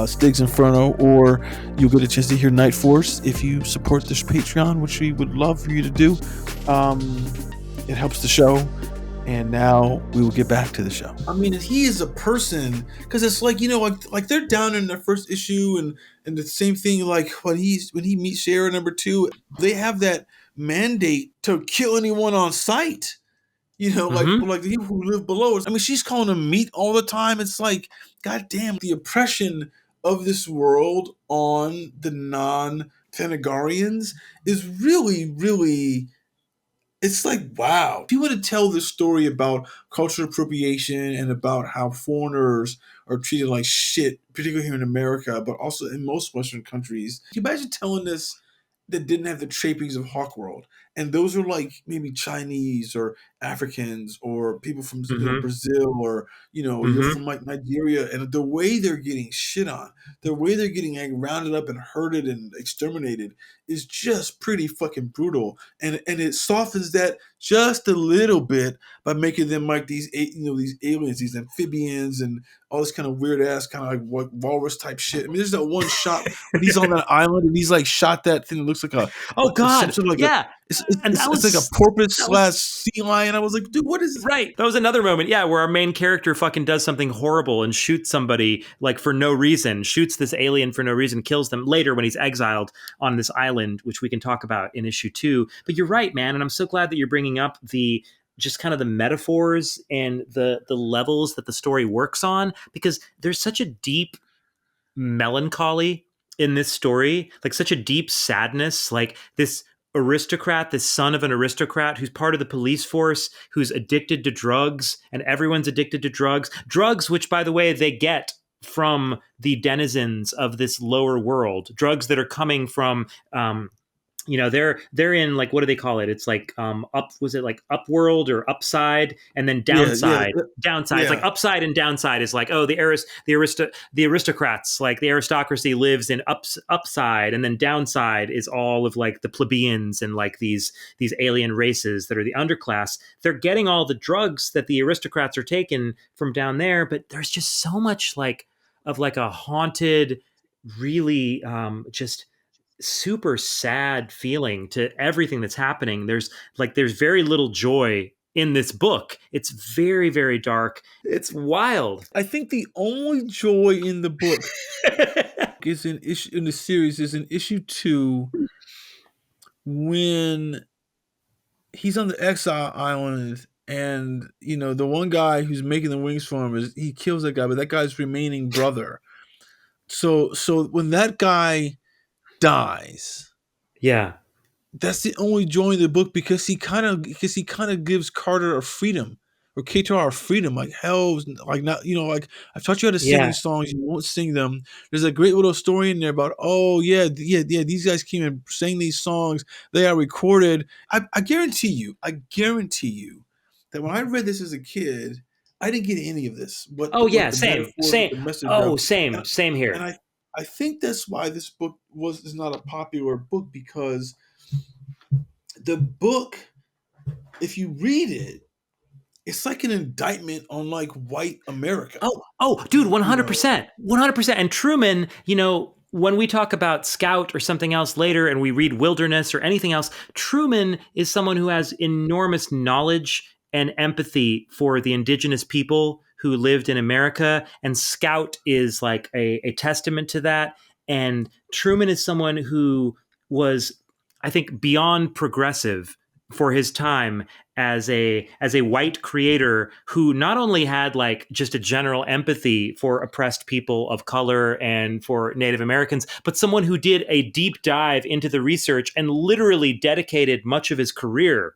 STIG'S Inferno, or you'll get a chance to hear Night Force if you support this Patreon, which we would love for you to do. It helps the show. And now we will get back to the show. I mean, he is a person, because it's like, like they're down in their first issue, and the same thing, like when he meets Shara number 2, they have that mandate to kill anyone on sight. Like the people who live below us. I mean, she's calling them meat all the time. It's like, goddamn, the oppression of this world on the non-Thanagarians is really, really. It's like, wow. If you want to tell this story about cultural appropriation and about how foreigners are treated like shit, particularly here in America, but also in most Western countries, can you imagine telling this that didn't have the trappings of Hawkworld? And those are like maybe Chinese or Africans or people from Brazil, or you're from like Nigeria, and the way they're getting shit on, the way they're getting like rounded up and herded and exterminated is just pretty fucking brutal. And it softens that just a little bit by making them like these these aliens, these amphibians, and all this kind of weird ass kind of like walrus type shit. I mean, there's that one shot when he's on that island and he's like shot that thing that looks like a God, sort of like yeah. It's like a porpoise / sea lion. I was like, dude, what is this? Right. That was another moment, where our main character fucking does something horrible and shoots somebody like for no reason, shoots this alien for no reason, kills them later when he's exiled on this island, which we can talk about in issue 2. But you're right, man. And I'm so glad that you're bringing up the just kind of the metaphors and the levels that the story works on, because there's such a deep melancholy in this story, like such a deep sadness, like this aristocrat, this son of an aristocrat who's part of the police force, who's addicted to drugs, and everyone's addicted to drugs, which, by the way, they get from the denizens of this lower world, drugs that are coming from they're in, like, what do they call it? It's like was it like upworld or upside, and then downside. Downside. Yeah. It's like upside and downside is like, oh, the aristocrats, like the aristocracy lives in upside, and then downside is all of like the plebeians and like these alien races that are the underclass. They're getting all the drugs that the aristocrats are taking from down there, but there's just so much like of like a haunted, really just super sad feeling to everything that's happening. There's very little joy in this book. It's very, very dark. It's wild. I think the only joy in the book is in the series is in issue 2, when he's on the exile island, and the one guy who's making the wings for him he kills that guy, but that guy's remaining brother. So when that guy dies, that's the only joy in the book, because he kind of gives Carter a freedom, or Katar a freedom. Like, hell, like, not, like, I've taught you how to sing these songs, you won't sing them. There's a great little story in there about, these guys came and sang these songs, they are recorded. I guarantee you that when I read this as a kid, I didn't get any of this. Same here. And I think that's why this book is not a popular book, because the book, if you read it, it's like an indictment on like white America. Oh, dude, 100%. 100%. And Truman, when we talk about Scout or something else later, and we read Wilderness or anything else, Truman is someone who has enormous knowledge and empathy for the indigenous people who lived in America, and Scout is like a testament to that. And Truman is someone who was, I think, beyond progressive for his time as a white creator who not only had like just a general empathy for oppressed people of color and for Native Americans, but someone who did a deep dive into the research and literally dedicated much of his career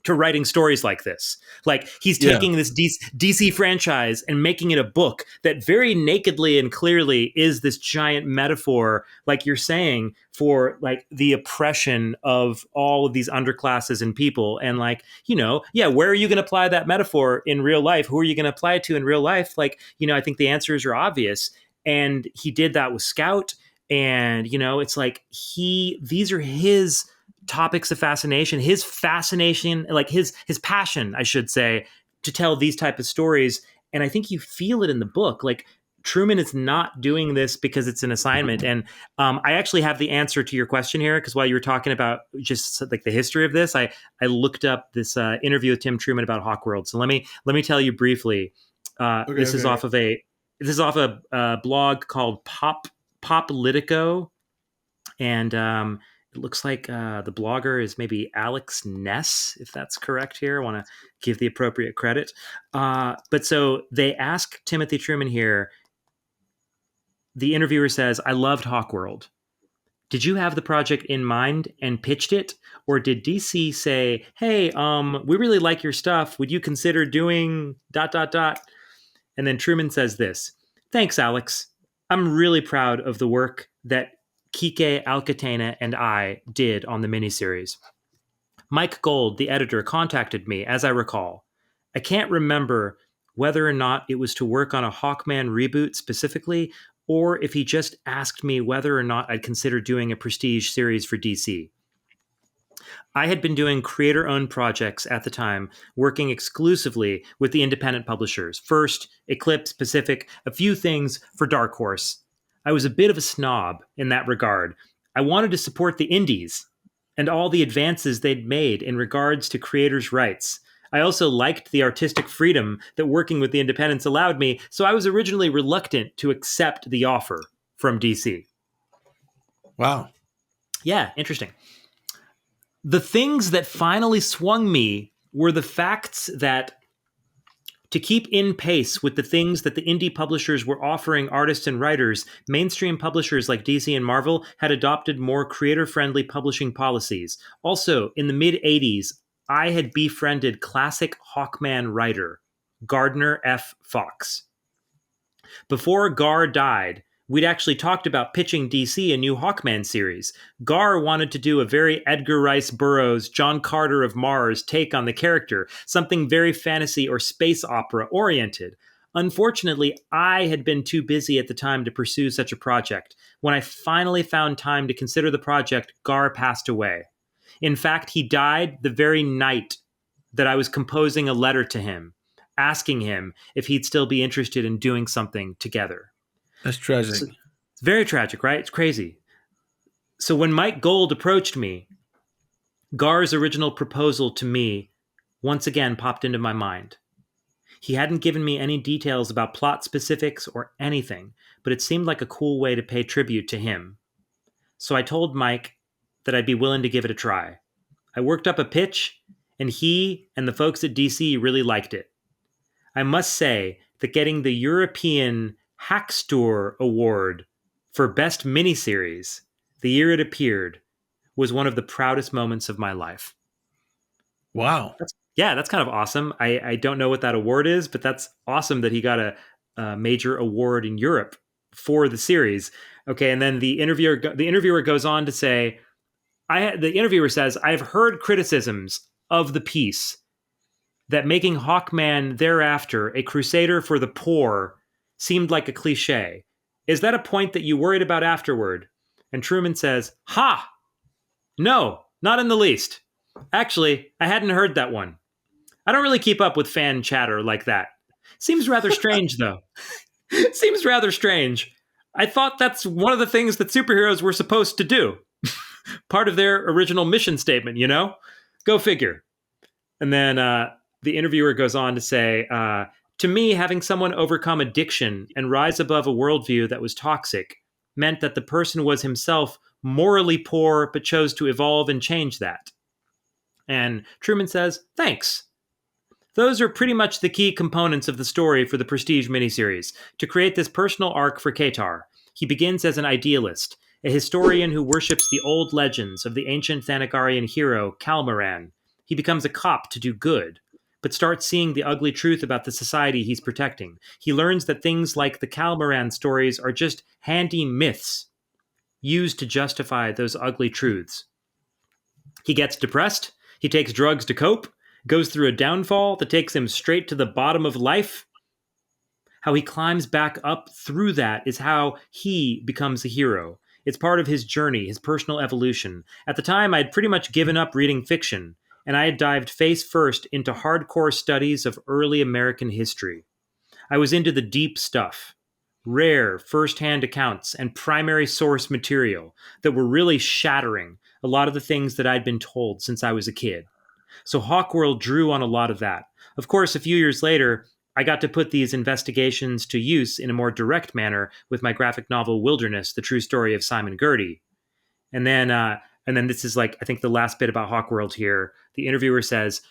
to writing stories like this. Like he's taking this DC franchise and making it a book that very nakedly and clearly is this giant metaphor, like you're saying, for like the oppression of all of these underclasses and people. And like, you know, where are you going to apply that metaphor in real life? Who are you going to apply it to in real life? Like, you know, I think the answers are obvious. And he did that with Scout. And, you know, it's like these are his topics of fascination, like his passion, I should say, to tell these type of stories. And I think you feel it in the book. Like Truman is not doing this because it's an assignment. And I actually have the answer to your question here, because while you were talking about just like the history of this, I looked up this interview with Tim Truman about Hawkworld. So let me tell you briefly. This is off a blog called Poplitico, and it looks like the blogger is maybe Alex Ness, if that's correct here. I want to give the appropriate credit. But so they ask Timothy Truman here. The interviewer says, "I loved Hawkworld. Did you have the project in mind and pitched it? Or did DC say, hey, we really like your stuff. Would you consider doing ... And then Truman says this: "Thanks, Alex. I'm really proud of the work that Kike Alcatena and I did on the miniseries. Mike Gold, the editor, contacted me, as I recall. I can't remember whether or not it was to work on a Hawkman reboot specifically, or if he just asked me whether or not I'd consider doing a prestige series for DC. I had been doing creator-owned projects at the time, working exclusively with the independent publishers. First, Eclipse, Pacific, a few things for Dark Horse. I was a bit of a snob in that regard. I wanted to support the indies and all the advances they'd made in regards to creators' rights. I also liked the artistic freedom that working with the independents allowed me, so I was originally reluctant to accept the offer from DC." Wow. Yeah, interesting. The things that finally swung me were the facts that, to keep in pace with the things that the indie publishers were offering artists and writers, mainstream publishers like DC and Marvel had adopted more creator-friendly publishing policies. Also, in the mid-'80s, I had befriended classic Hawkman writer Gardner F. Fox. Before Gar died, we'd actually talked about pitching DC a new Hawkman series. Gar wanted to do a very Edgar Rice Burroughs, John Carter of Mars take on the character, something very fantasy or space opera oriented. Unfortunately, I had been too busy at the time to pursue such a project. When I finally found time to consider the project, Gar passed away. In fact, he died the very night that I was composing a letter to him, asking him if he'd still be interested in doing something together. That's tragic. So, it's very tragic, right? It's crazy. So when Mike Gold approached me, Gar's original proposal to me once again popped into my mind. He hadn't given me any details about plot specifics or anything, but it seemed like a cool way to pay tribute to him. So I told Mike that I'd be willing to give it a try. I worked up a pitch, and he and the folks at DC really liked it. I must say that getting the European Hackstore Award for Best Miniseries the year it appeared was one of the proudest moments of my life. Wow. That's kind of awesome. I don't know what that award is, but that's awesome that he got a major award in Europe for the series. Okay, and then the interviewer goes on to say, the interviewer says, "I've heard criticisms of the piece that making Hawkman thereafter a crusader for the poor seemed like a cliche. Is that a point that you worried about afterward?" And Truman says, "Ha! No, not in the least. Actually, I hadn't heard that one. I don't really keep up with fan chatter like that. Seems rather strange, though. Seems rather strange. I thought that's one of the things that superheroes were supposed to do. Part of their original mission statement, you know? Go figure." And then the interviewer goes on to say, To me, having someone overcome addiction and rise above a worldview that was toxic meant that the person was himself morally poor but chose to evolve and change that. And Truman says, thanks. Those are pretty much the key components of the story for the Prestige miniseries. To create this personal arc for Katar, he begins as an idealist, a historian who worships the old legends of the ancient Thanagarian hero Calmaran. He becomes a cop to do good, but starts seeing the ugly truth about the society he's protecting. He learns that things like the Calmaran stories are just handy myths used to justify those ugly truths. He gets depressed, he takes drugs to cope, goes through a downfall that takes him straight to the bottom of life. How he climbs back up through that is how he becomes a hero. It's part of his journey, his personal evolution. At the time, I'd pretty much given up reading fiction, and I had dived face first into hardcore studies of early American history. I was into the deep stuff, rare first-hand accounts and primary source material that were really shattering a lot of the things that I'd been told since I was a kid. So Hawkworld drew on a lot of that. Of course, a few years later, I got to put these investigations to use in a more direct manner with my graphic novel Wilderness, the true story of Simon Gertie. And then this is like, I think the last bit about Hawkworld here. The interviewer says,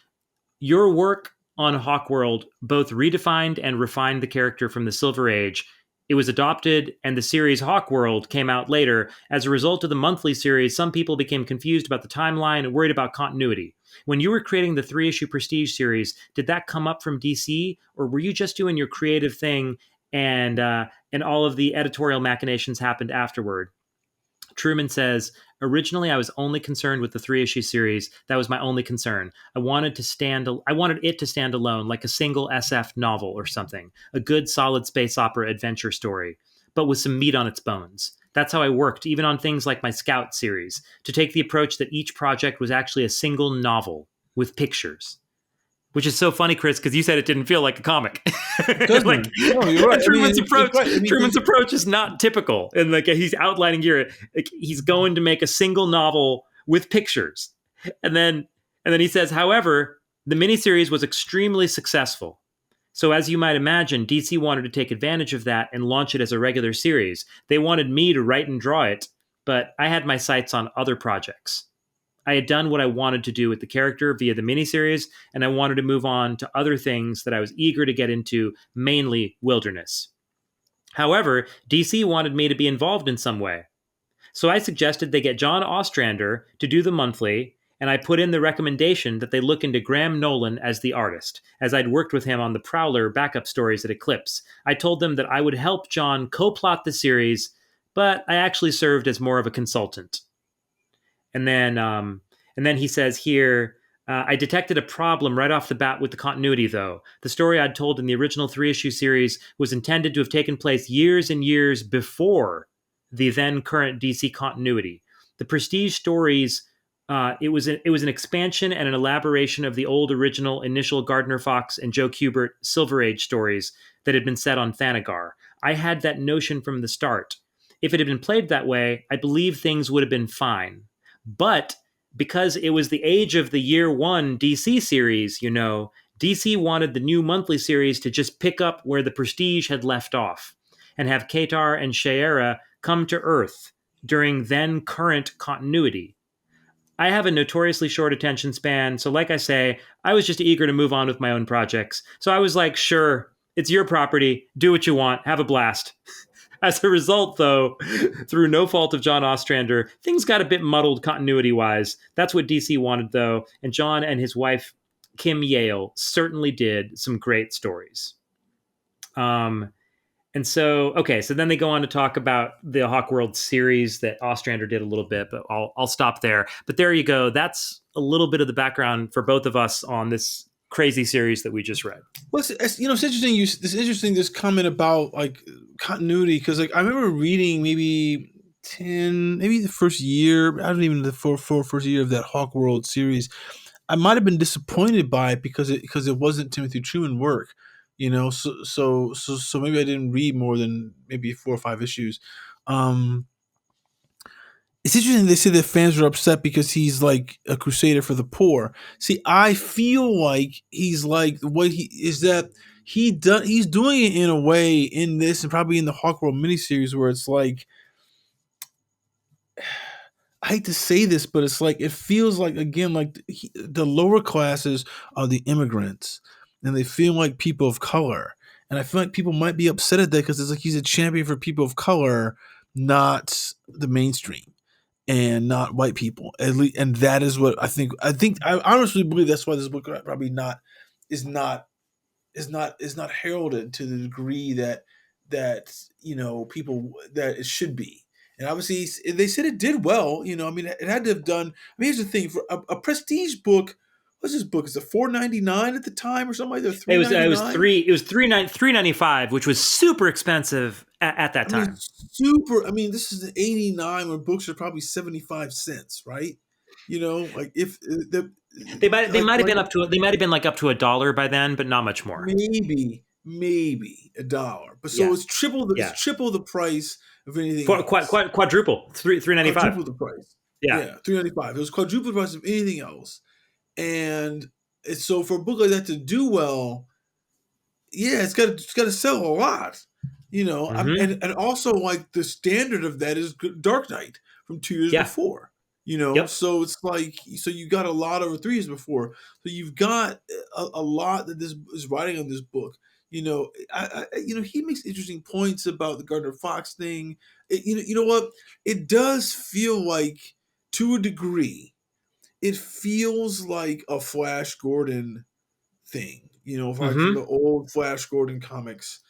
your work on Hawkworld both redefined and refined the character from the Silver Age. It was adopted, and the series Hawkworld came out later. As a result of the monthly series, some people became confused about the timeline and worried about continuity. When you were creating the 3-issue Prestige series, did that come up from DC, or were you just doing your creative thing and all of the editorial machinations happened afterward? Truman says, originally I was only concerned with the 3-issue series. That was my only concern. I wanted it to stand alone, like a single SF novel or something, a good solid space opera adventure story, but with some meat on its bones. That's how I worked, even on things like my Scout series, to take the approach that each project was actually a single novel with pictures. Which is so funny, Chris, because you said it didn't feel like a comic. Like, no, you're right. Truman's Right. Truman's approach is not typical, and like he's outlining here, like, he's going to make a single novel with pictures, and then he says, however, the miniseries was extremely successful. So as you might imagine, DC wanted to take advantage of that and launch it as a regular series. They wanted me to write and draw it, but I had my sights on other projects. I had done what I wanted to do with the character via the miniseries, and I wanted to move on to other things that I was eager to get into, mainly Wilderness. However, DC wanted me to be involved in some way. So I suggested they get John Ostrander to do the monthly, and I put in the recommendation that they look into Graham Nolan as the artist, as I'd worked with him on the Prowler backup stories at Eclipse. I told them that I would help John co-plot the series, but I actually served as more of a consultant. And then he says here, I detected a problem right off the bat with the continuity, though. The story I'd told in the original 3-issue series was intended to have taken place years and years before the then current DC continuity. The Prestige stories, it was an expansion and an elaboration of the old original initial Gardner Fox and Joe Kubert Silver Age stories that had been set on Thanagar. I had that notion from the start. If it had been played that way, I believe things would have been fine. But because it was the age of the year one DC series, DC wanted the new monthly series to just pick up where the Prestige had left off and have Katar and Shaera come to Earth during then current continuity. I have a notoriously short attention span, so like I say, I was just eager to move on with my own projects. So I was like, sure, it's your property, do what you want, have a blast. As a result, though, through no fault of John Ostrander, things got a bit muddled continuity-wise. That's what DC wanted, though, and John and his wife, Kim Yale, certainly did some great stories. So then they go on to talk about the Hawkworld series that Ostrander did a little bit, but I'll stop there. But there you go. That's a little bit of the background for both of us on this crazy series that we just read. Well, it's interesting. This comment about like continuity, because like I remember reading maybe the first year. I don't even the first year of that Hawkworld series. I might have been disappointed by it because it wasn't Timothy Truman work, So maybe I didn't read more than maybe 4 or 5 issues. It's interesting they say that fans are upset because he's like a crusader for the poor. See, I feel like he's like what he is that he's doing it in a way in this and probably in the Hawkworld miniseries where it's like, I hate to say this, but it's like it feels like again like the lower classes are the immigrants, and they feel like people of color, and I feel like people might be upset at that because it's like he's a champion for people of color, not the mainstream, and not white people. At least, and that is what I think. I honestly believe that's why this book probably not is not is not heralded to the degree that people that it should be. And obviously, they said it did well. I mean, it had to have done. I mean, here's the thing: for a prestige book, what's this book? Is it $4.99 at the time or something like that? $3.99. It was 395, which was super expensive at that I mean, time. super. I mean, this is the '89 when books are probably 75 cents, right? Like if the They might have like been up to $1 by then, but not much more. maybe $1. But so Yeah, it's triple yeah, the price of anything else. quadruple 395. Quadruple the price. Yeah. Yeah, 395. It was quadruple the price of anything else. And so for a book like that to do well, yeah, it's got to sell a lot. Hmm. And also like the standard of that is Dark Knight from 2 years Yeah. before. Yep. So it's like you got a lot over 3 years before. So you've got a lot that this is writing on this book. He makes interesting points about the Gardner Fox thing. You know what? It does feel like, to a degree, it feels like a Flash Gordon thing. Like from Hmm. the old Flash Gordon comics,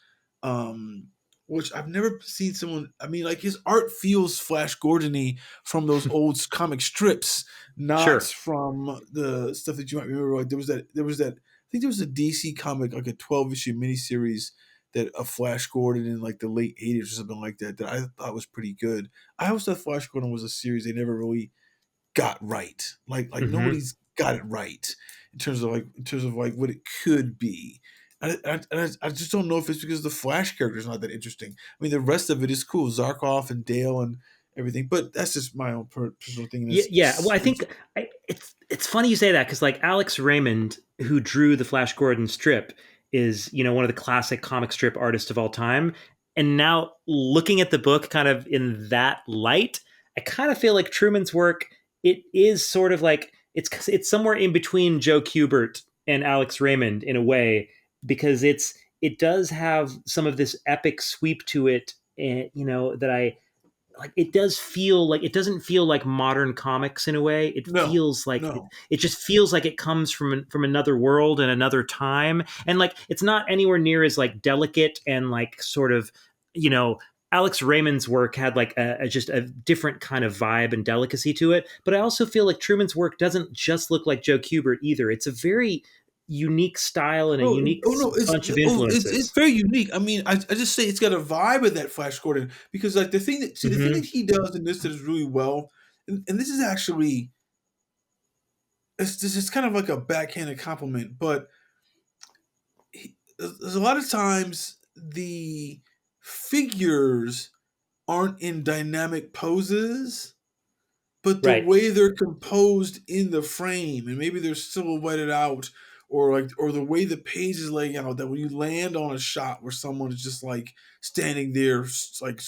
um, which I've never seen someone. I mean, like his art feels Flash Gordon-y from those old comic strips, not Sure. from the stuff that you might remember. Like there was that. I think there was a DC comic, like a 12-issue miniseries that a Flash Gordon in like the late '80s or something like that I thought was pretty good. I always thought Flash Gordon was a series they never really got right. Like Hmm. nobody's got it right in terms of like what it could be. I just don't know if it's because the Flash character is not that interesting. I mean, the rest of it is cool, Zarkov and Dale and everything, but that's just my own personal thing. And Yeah, yeah. Well, I think it's funny you say that because like Alex Raymond, who drew the Flash Gordon strip, is one of the classic comic strip artists of all time. And now looking at the book, kind of in that light, I kind of feel like Truman's work. It is sort of like it's somewhere in between Joe Kubert and Alex Raymond in a way because it does have some of this epic sweep to it, that I like. It does feel like it doesn't feel like modern comics in a way. It no, feels like no, it just feels like it comes from another world and another time, and like it's not anywhere near as like delicate and like sort of you know Alex Raymond's work had like just a different kind of vibe and delicacy to it. But I also feel like Truman's work doesn't just look like Joe Kubert either. It's a very unique style and a no, unique oh no, bunch of it's influences. very unique. I mean, I just say it's got a vibe of that Flash Gordon because like the thing that Hmm. he does in this that is really well, and this is actually it's kind of like a backhanded compliment, but there's a lot of times the figures aren't in dynamic poses, but the Right. way they're composed in the frame, and maybe they're silhouetted out, or the way the page is laying out, that when you land on a shot where someone is just like standing there, like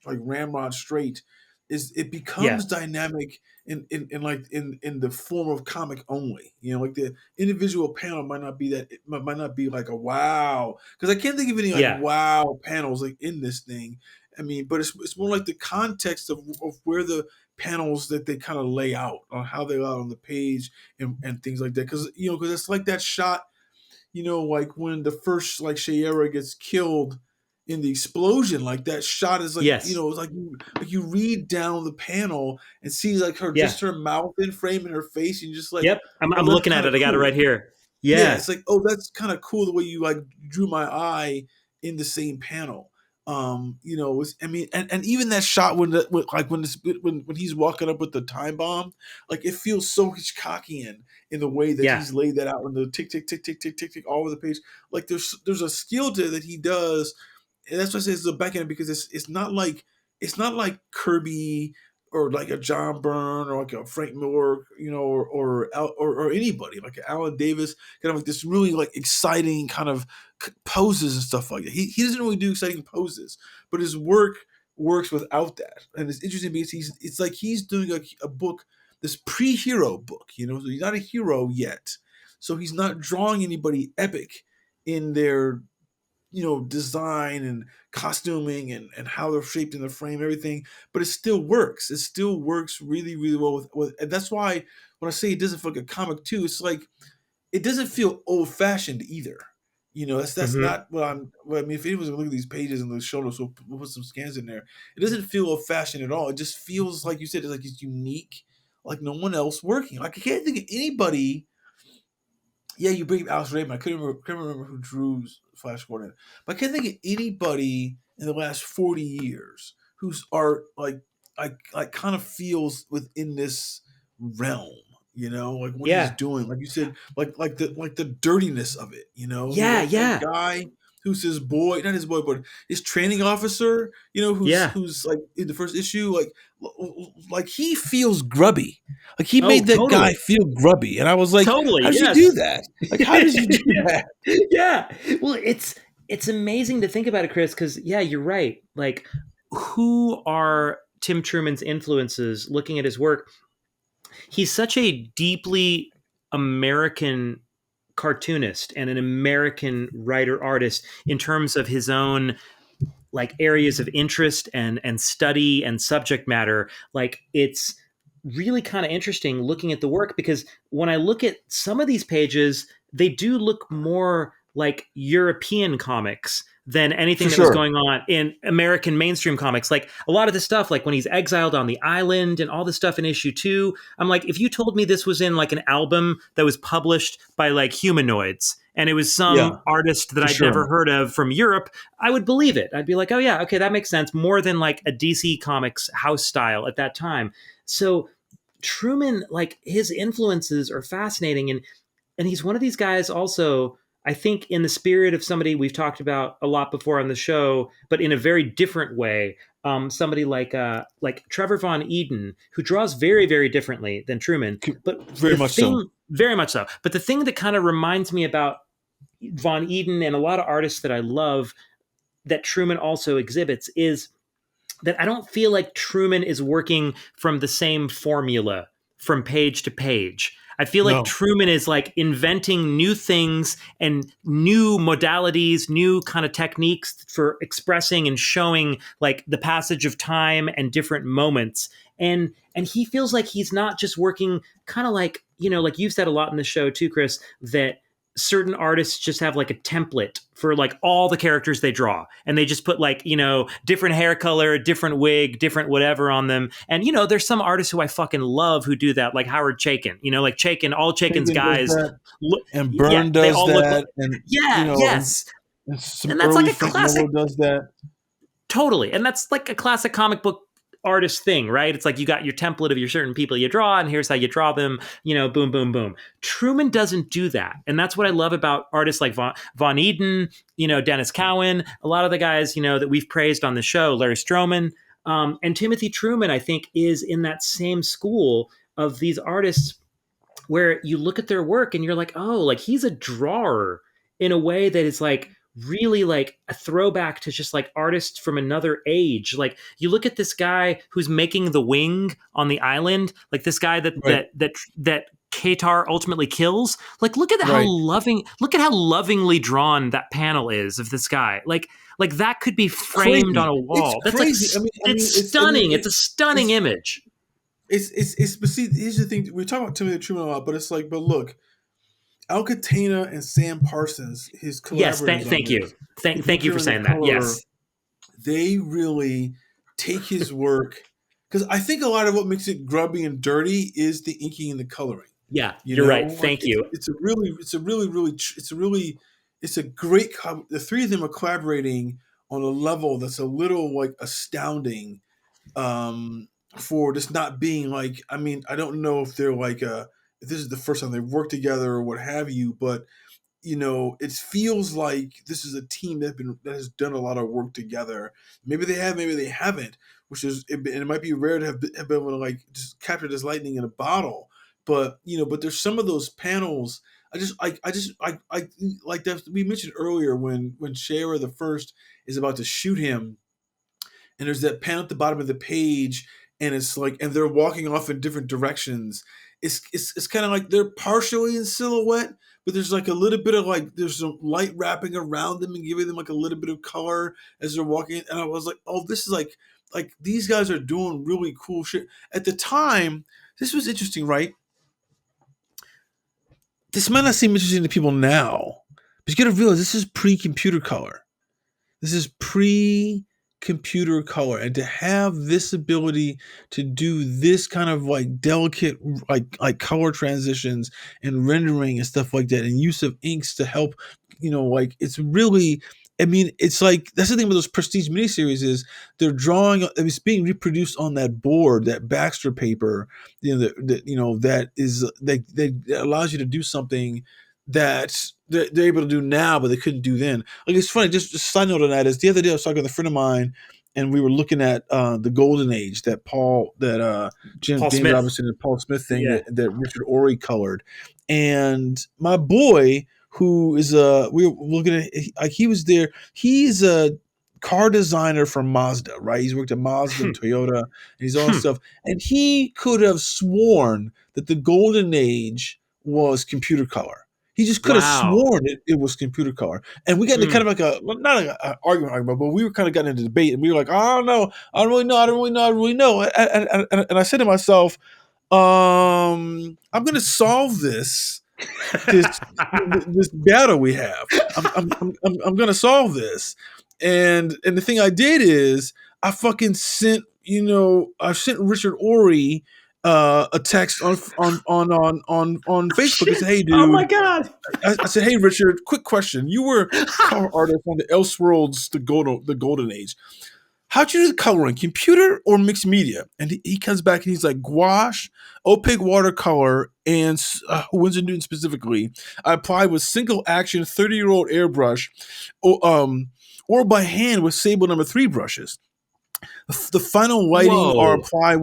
like ramrod straight, is it Yeah. becomes dynamic in the form of comic only. Like the individual panel might not be that, it might not be like a wow, because I can't think of any like Yeah. wow panels like in this thing. I mean, but it's more like the context of where the panels that they kind of lay out on how they lay out on the page and things like that. Because it's like that shot, like when the first like Shayera gets killed in the explosion, like that shot is like, Yes. it's like you read down the panel and see like Yeah. her mouth in frame and her face, and you're just like, Yep. I'm, oh, I'm that's looking kind at of it. I got it cool. right here. Yeah, Yeah. it's like, oh, that's kind of cool the way you like drew my eye in the same panel. I mean, and even that shot when he's walking up with the time bomb, like it feels so Hitchcockian in the way that Yeah. he's laid that out in the tick tick tick tick tick tick tick all over the page. Like there's a skill to it that he does, and that's why I say it's the back end because it's not like Kirby or like a John Byrne or like a Frank Miller, or anybody like Alan Davis, kind of like this really like exciting kind of poses and stuff like that. He doesn't really do exciting poses, but his work works without that, and it's interesting because it's like he's doing a book, this pre-hero book, so he's not a hero yet, so he's not drawing anybody epic in their design and costuming and how they're shaped in the frame, everything, but it still works. It still works really, really well and that's why when I say it doesn't feel like a comic too, it's like it doesn't feel old fashioned either. That's Hmm. not I mean, if anyone was looking at these pages and the show notes, we'll put some scans in there. It doesn't feel old fashioned at all. It just feels like you said, it's like it's unique, like no one else working. Like I can't think of anybody. Yeah, you bring up Alex Raymond. Couldn't remember who drew Flash Gordon, but I can't think of anybody in the last 40 years whose art like kind of feels within this realm. Like what he's Yeah. doing, like you said, like the dirtiness of it. Yeah. That Yeah. guy who's his boy, not his boy, but his training officer. Yeah. Who's like in the first issue, like he feels grubby. Like he Oh, made that guy totally. feel grubby, and I was like, Totally. how does he do Yes. that? Like, how does he do Yeah. that? Yeah. Well, it's amazing to think about it, Chris, because yeah, you're right. Like, who are Tim Truman's influences looking at his work? He's such a deeply American cartoonist and an American writer artist in terms of his own like areas of interest and study and subject matter. Like it's really kind of interesting looking at the work because when I look at some of these pages, they do look more like European comics than For anything that was sure. going on in American mainstream comics. Like a lot of the stuff, like when he's exiled on the island and all the stuff in issue 2, I'm like, if you told me this was in like an album that was published by like Humanoids and it was Yeah, some artist that for I'd sure. never heard of from Europe, I would believe it. I'd be like, oh yeah, okay, that makes sense. More than like a DC Comics house style at that time. So Truman, like his influences are fascinating, and he's one of these guys also. I think in the spirit of somebody we've talked about a lot before on the show, but in a very different way. Somebody like Trevor Von Eden, who draws very, very differently than Truman. But Very the much so. thing, very much so. But the thing that kind of reminds me about Von Eden and a lot of artists that I love that Truman also exhibits is that I don't feel like Truman is working from the same formula from page to page. I feel like No. Truman is like inventing new things and new modalities, new kind of techniques for expressing and showing like the passage of time and different moments. And he feels like he's not just working kind of like, like you've said a lot in the show too, Chris, that certain artists just have like a template for like all the characters they draw and they just put like different hair color, different wig, different whatever on them. And there's some artists who I fucking love who do that, like Howard Chaykin. Like Chaykin, all Chaykin's Kagan does guys that, look, and yeah, Byrne they does all look like, that, and yeah, yes. some And that's like early a Frank Miller classic. does that. Totally. And that's like a classic comic book artist thing, right? It's like you got your template of your certain people you draw, and here's how you draw them, boom, boom, boom. Truman doesn't do that. And that's what I love about artists like Von Eden, Dennis Cowan, a lot of the guys, that we've praised on the show, Larry Stroman, and Timothy Truman, I think, is in that same school of these artists where you look at their work and you're like, oh, like he's a drawer in a way that is like really like a throwback to just like artists from another age. Like you look at this guy who's making the wing on the island, like this guy that Right, that Katar ultimately kills. Like look at right. look at how lovingly drawn that panel is of this guy. Like that could be It's framed on crazy. a It's wall. That's like crazy. it's stunning. It's a stunning it's image. but see, here's the thing. We talk about Timothy Truman a lot, but it's like, but look, Al Catena and Sam Parsons, his Yes, collaborators on thank you. this, who Thank you for drew the saying that. color, Yes. they really take his work, because I think a lot of what makes it grubby and dirty is the inking and the coloring. Yeah, you're right. Like Thank you. it's a great. The three of them are collaborating on a level that's a little like astounding, for just not being like. I mean, I don't know if they're like if this is the first time they've worked together or what have you, but it feels like this is a team that has done a lot of work together. Maybe they have, maybe they haven't, which is, and it might be rare to have been able to like just capture this lightning in a bottle. But but there's some of those panels. I like that we mentioned earlier when Shara the First is about to shoot him, and there's that panel at the bottom of the page, and it's like, and they're walking off in different directions. It's kind of like they're partially in silhouette, but there's like a little bit of like there's some light wrapping around them and giving them like a little bit of color as they're walking. And I was like, oh, this is like these guys are doing really cool shit. At the time, this was interesting, right? This might not seem interesting to people now, but you got to realize this is pre-computer color. This is pre-computer color, and to have this ability to do this kind of like delicate like color transitions and rendering and stuff like that, and use of inks to help, like it's really. I mean, it's like that's the thing with those prestige miniseries is they're drawing. It's being reproduced on that board, that Baxter paper. That is that allows you to do something that they're able to do now, but they couldn't do then. Like it's funny. Just a side note on that is the other day I was talking with a friend of mine, and we were looking at the Golden Age that Paul James Smith. Robinson and Paul Smith thing Yeah. that Richard Ory colored, and my boy who is we were looking at like he was there. He's a car designer for Mazda, right? He's worked at Mazda and Toyota, and he's all this stuff. And he could have sworn that the Golden Age was computer color. He just could have sworn it was computer color. And we got into kind of like not an argument, but we were kind of getting into debate, and we were like, I don't know. I don't really know. And I said to myself, I'm going to solve this battle we have. I'm going to solve this. And the thing I did is I fucking sent Richard Ory a text on Facebook and said, "Hey, dude." Oh my god! I said, "Hey, Richard, quick question. You were cover artist on the Elseworlds, the Golden Age. How'd you do the coloring? Computer or mixed media?" And he comes back and he's like, "Gouache, opaque watercolor, and Winsor Newton specifically. I applied with single action 30-year-old airbrush, or by hand with Sable No. 3 brushes. The final lighting are applied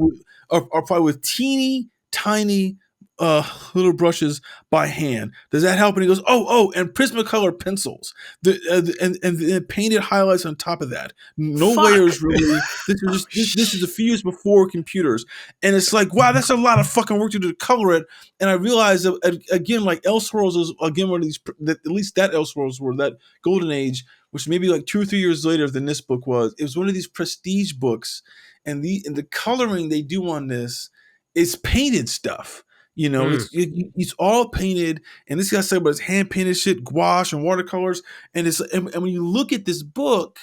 with teeny tiny little brushes by hand. Does that help?" And he goes, "Oh, and Prismacolor pencils, and painted highlights on top of that. No layers really. This is a few years before computers." And it's like, wow, that's a lot of fucking work to do to color it. And I realized that again, like Elseworlds was again one of these. At least that Elseworlds were that Golden Age, which maybe like 2 or 3 years later than this book was. It was one of these prestige books, and the coloring they do on this is painted stuff. It's all painted, and this guy said about his hand painted shit, gouache and watercolors, and when you look at this book,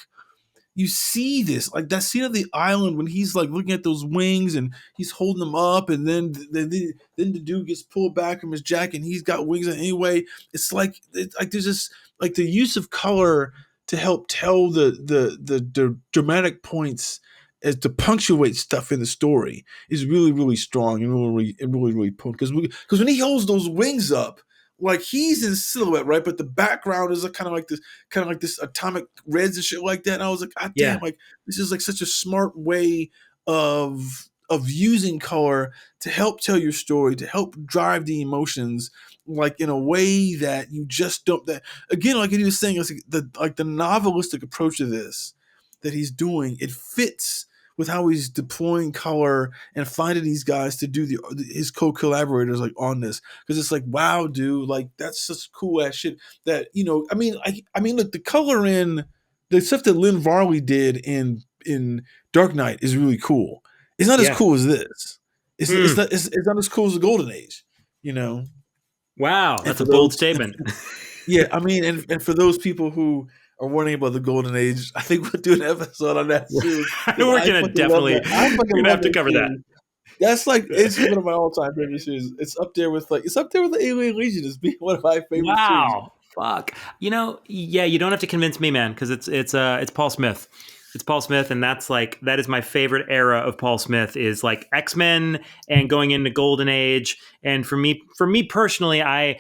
you see this like that scene of the island when he's like looking at those wings and he's holding them up, and then the dude gets pulled back from his jacket and he's got wings on anyway. It's like there's this like the use of color to help tell the dramatic points as to punctuate stuff in the story is really, really strong and really potent. Because when he holds those wings up, like he's in silhouette, right? But the background is kind of like this atomic reds and shit like that. And I was like, God damn, like this is like such a smart way of using color to help tell your story, to help drive the emotions, like in a way that you just don't. That again, like he was saying, it's like the novelistic approach to this that he's doing. It fits with how he's deploying color and finding these guys to do his co-collaborators like on this, because it's like, wow, dude, like that's such cool ass shit that I mean, look, the color in the stuff that Lynn Varley did in Dark Knight is really cool. It's not as cool as this. It's not as cool as the Golden Age, Wow, that's a bold statement. Yeah, I mean, and for those people who are wondering about the Golden Age, I think we'll do an episode on that soon. We're gonna definitely have to cover that. That's like it's one of my all-time favorite series. It's up there with the Alien Legion as being one of my favorite series. Fuck. You don't have to convince me, man, because it's Paul Smith. It's Paul Smith, and that is my favorite era of Paul Smith is like X-Men and going into Golden Age. And for me personally, I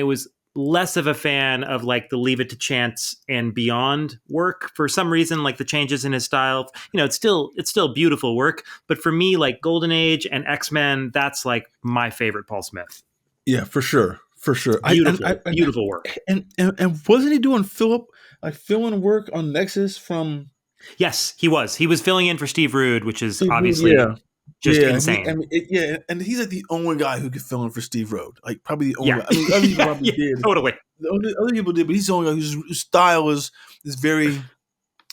was less of a fan of like the Leave It to Chance and Beyond work for some reason. Like the changes in his style, it's still beautiful work. But for me, like Golden Age and X-Men, that's like my favorite Paul Smith. Yeah, for sure, for sure. Beautiful work. And wasn't he doing fill-in work on Nexus from? Yes, he was. He was filling in for Steve Rude, which is Steve Rude, obviously yeah. just Yeah, insane. and he's like the only guy who could fill in for Steve Rode. Like probably the only Yeah, guy. I mean, other people probably did. totally. Other people did, but he's the only guy whose style is very.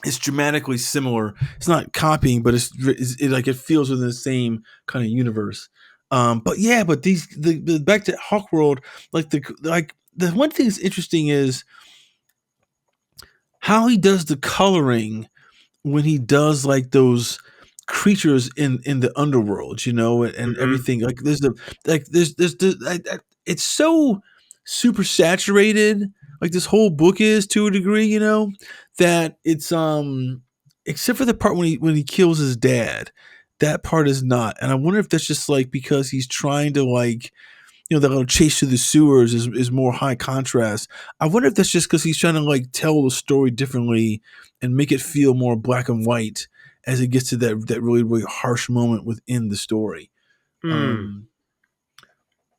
It's dramatically similar. It's not copying, but it feels within the same kind of universe. But the back to Hawkworld, the one thing that's interesting is how he does the coloring when he does like those creatures in the underworld, and Mm-hmm. everything. Like it's so super saturated. Like this whole book is to a degree, that it's except for the part when he kills his dad, that part is not. And I wonder if that's just like because he's trying to like that little chase through the sewers is more high contrast. I wonder if that's just because he's trying to like tell the story differently and make it feel more black and white as it gets to that really, really harsh moment within the story. Mm.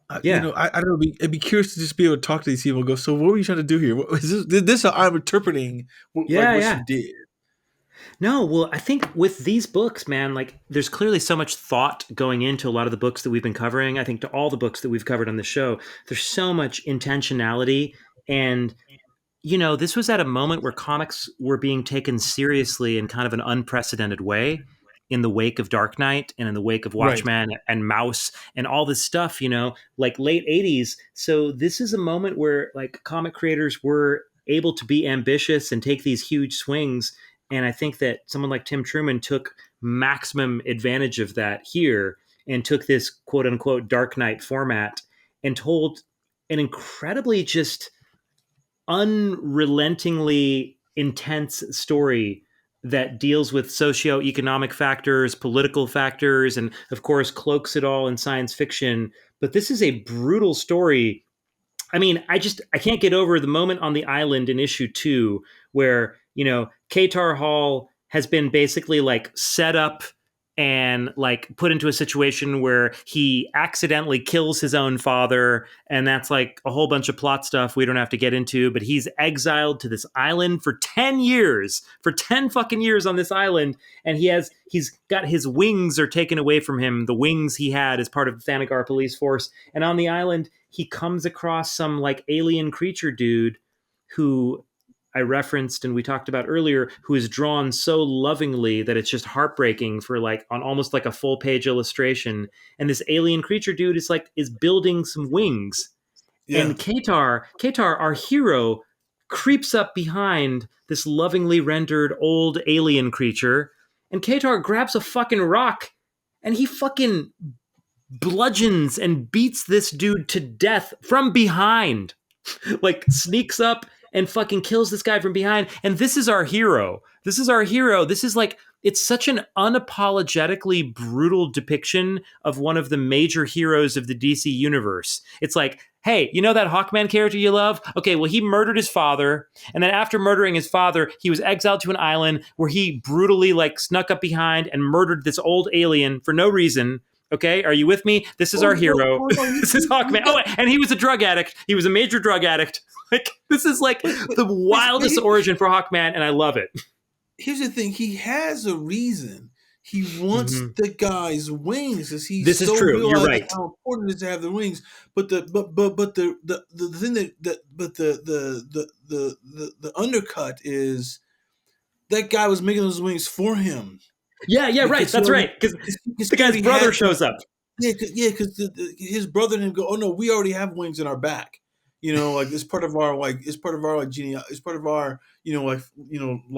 I Yeah. don't know. I'd be curious to just be able to talk to these people and go, so what were you trying to do here? What, is this how I'm interpreting what you did? No, well, I think with these books, man, like there's clearly so much thought going into a lot of the books that we've been covering. I think to all the books that we've covered on the show, there's so much intentionality. And, this was at a moment where comics were being taken seriously in kind of an unprecedented way in the wake of Dark Knight and in the wake of Right. Watchmen and Mouse and all this stuff, like late 80s. So this is a moment where like comic creators were able to be ambitious and take these huge swings. And I think that someone like Tim Truman took maximum advantage of that here and took this quote unquote Dark Knight format and told an incredibly just unrelentingly intense story that deals with socioeconomic factors, political factors, and of course cloaks it all in science fiction. But this is a brutal story. I mean, I can't get over the moment on the island in issue 2 where, Katar Hol has been basically like set up and like put into a situation where he accidentally kills his own father, and that's like a whole bunch of plot stuff we don't have to get into, but he's exiled to this island for 10 years, for 10 fucking years on this island, and he's got his wings are taken away from him, the wings he had as part of the Thanagar police force, and on the island he comes across some like alien creature dude who I referenced and we talked about earlier, who is drawn so lovingly that it's just heartbreaking for like on almost like a full page illustration. And this alien creature dude is building some wings. Yeah. And Katar, our hero, creeps up behind this lovingly rendered old alien creature, and Katar grabs a fucking rock and he fucking bludgeons and beats this dude to death from behind. Like sneaks up and fucking kills this guy from behind. And this is our hero. This is like, it's such an unapologetically brutal depiction of one of the major heroes of the DC universe. It's like, hey, that Hawkman character you love? Okay, well, he murdered his father. And then after murdering his father, he was exiled to an island where he brutally like snuck up behind and murdered this old alien for no reason. Okay, are you with me? This is our hero. This is Hawkman. Oh, and he was a drug addict. He was a major drug addict. Like, this is like the wildest origin for Hawkman, and I love it. Here's the thing: he has a reason. He wants the guy's wings because he's this is so true. You're right. How important it is to have the wings. But the thing the undercut is that guy was making those wings for him. Yeah, right. That's right. Because the guy's brother shows up. Yeah, because his brother didn't go. Oh no, we already have wings in our back. Like it's part of our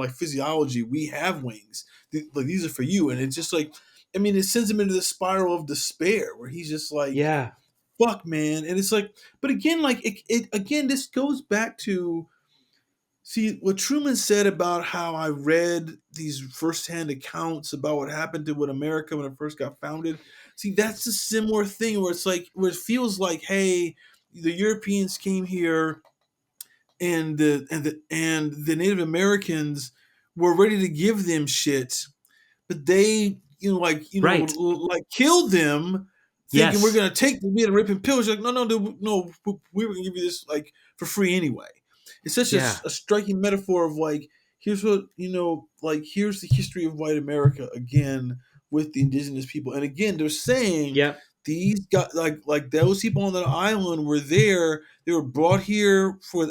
physiology. We have wings. Like these are for you, and it's just like, I mean, it sends him into the spiral of despair where he's just like, yeah, fuck, man. And it's like, but again, like again, this goes back to. See, what Truman said about how I read these firsthand accounts about what happened to America when it first got founded. See, that's a similar thing where it's like, where it feels like, hey, the Europeans came here and the Native Americans were ready to give them shit, but they, Right. like killed them, thinking we're Yes. gonna take the meat and rip and pillage. Like, no, no, no, no, we were gonna give you this like for free anyway. It's such Yeah. a striking metaphor of like, here's what like here's the history of white America again with the indigenous people, and again they're saying Yep. these guys like those people on that island were there. They were brought here for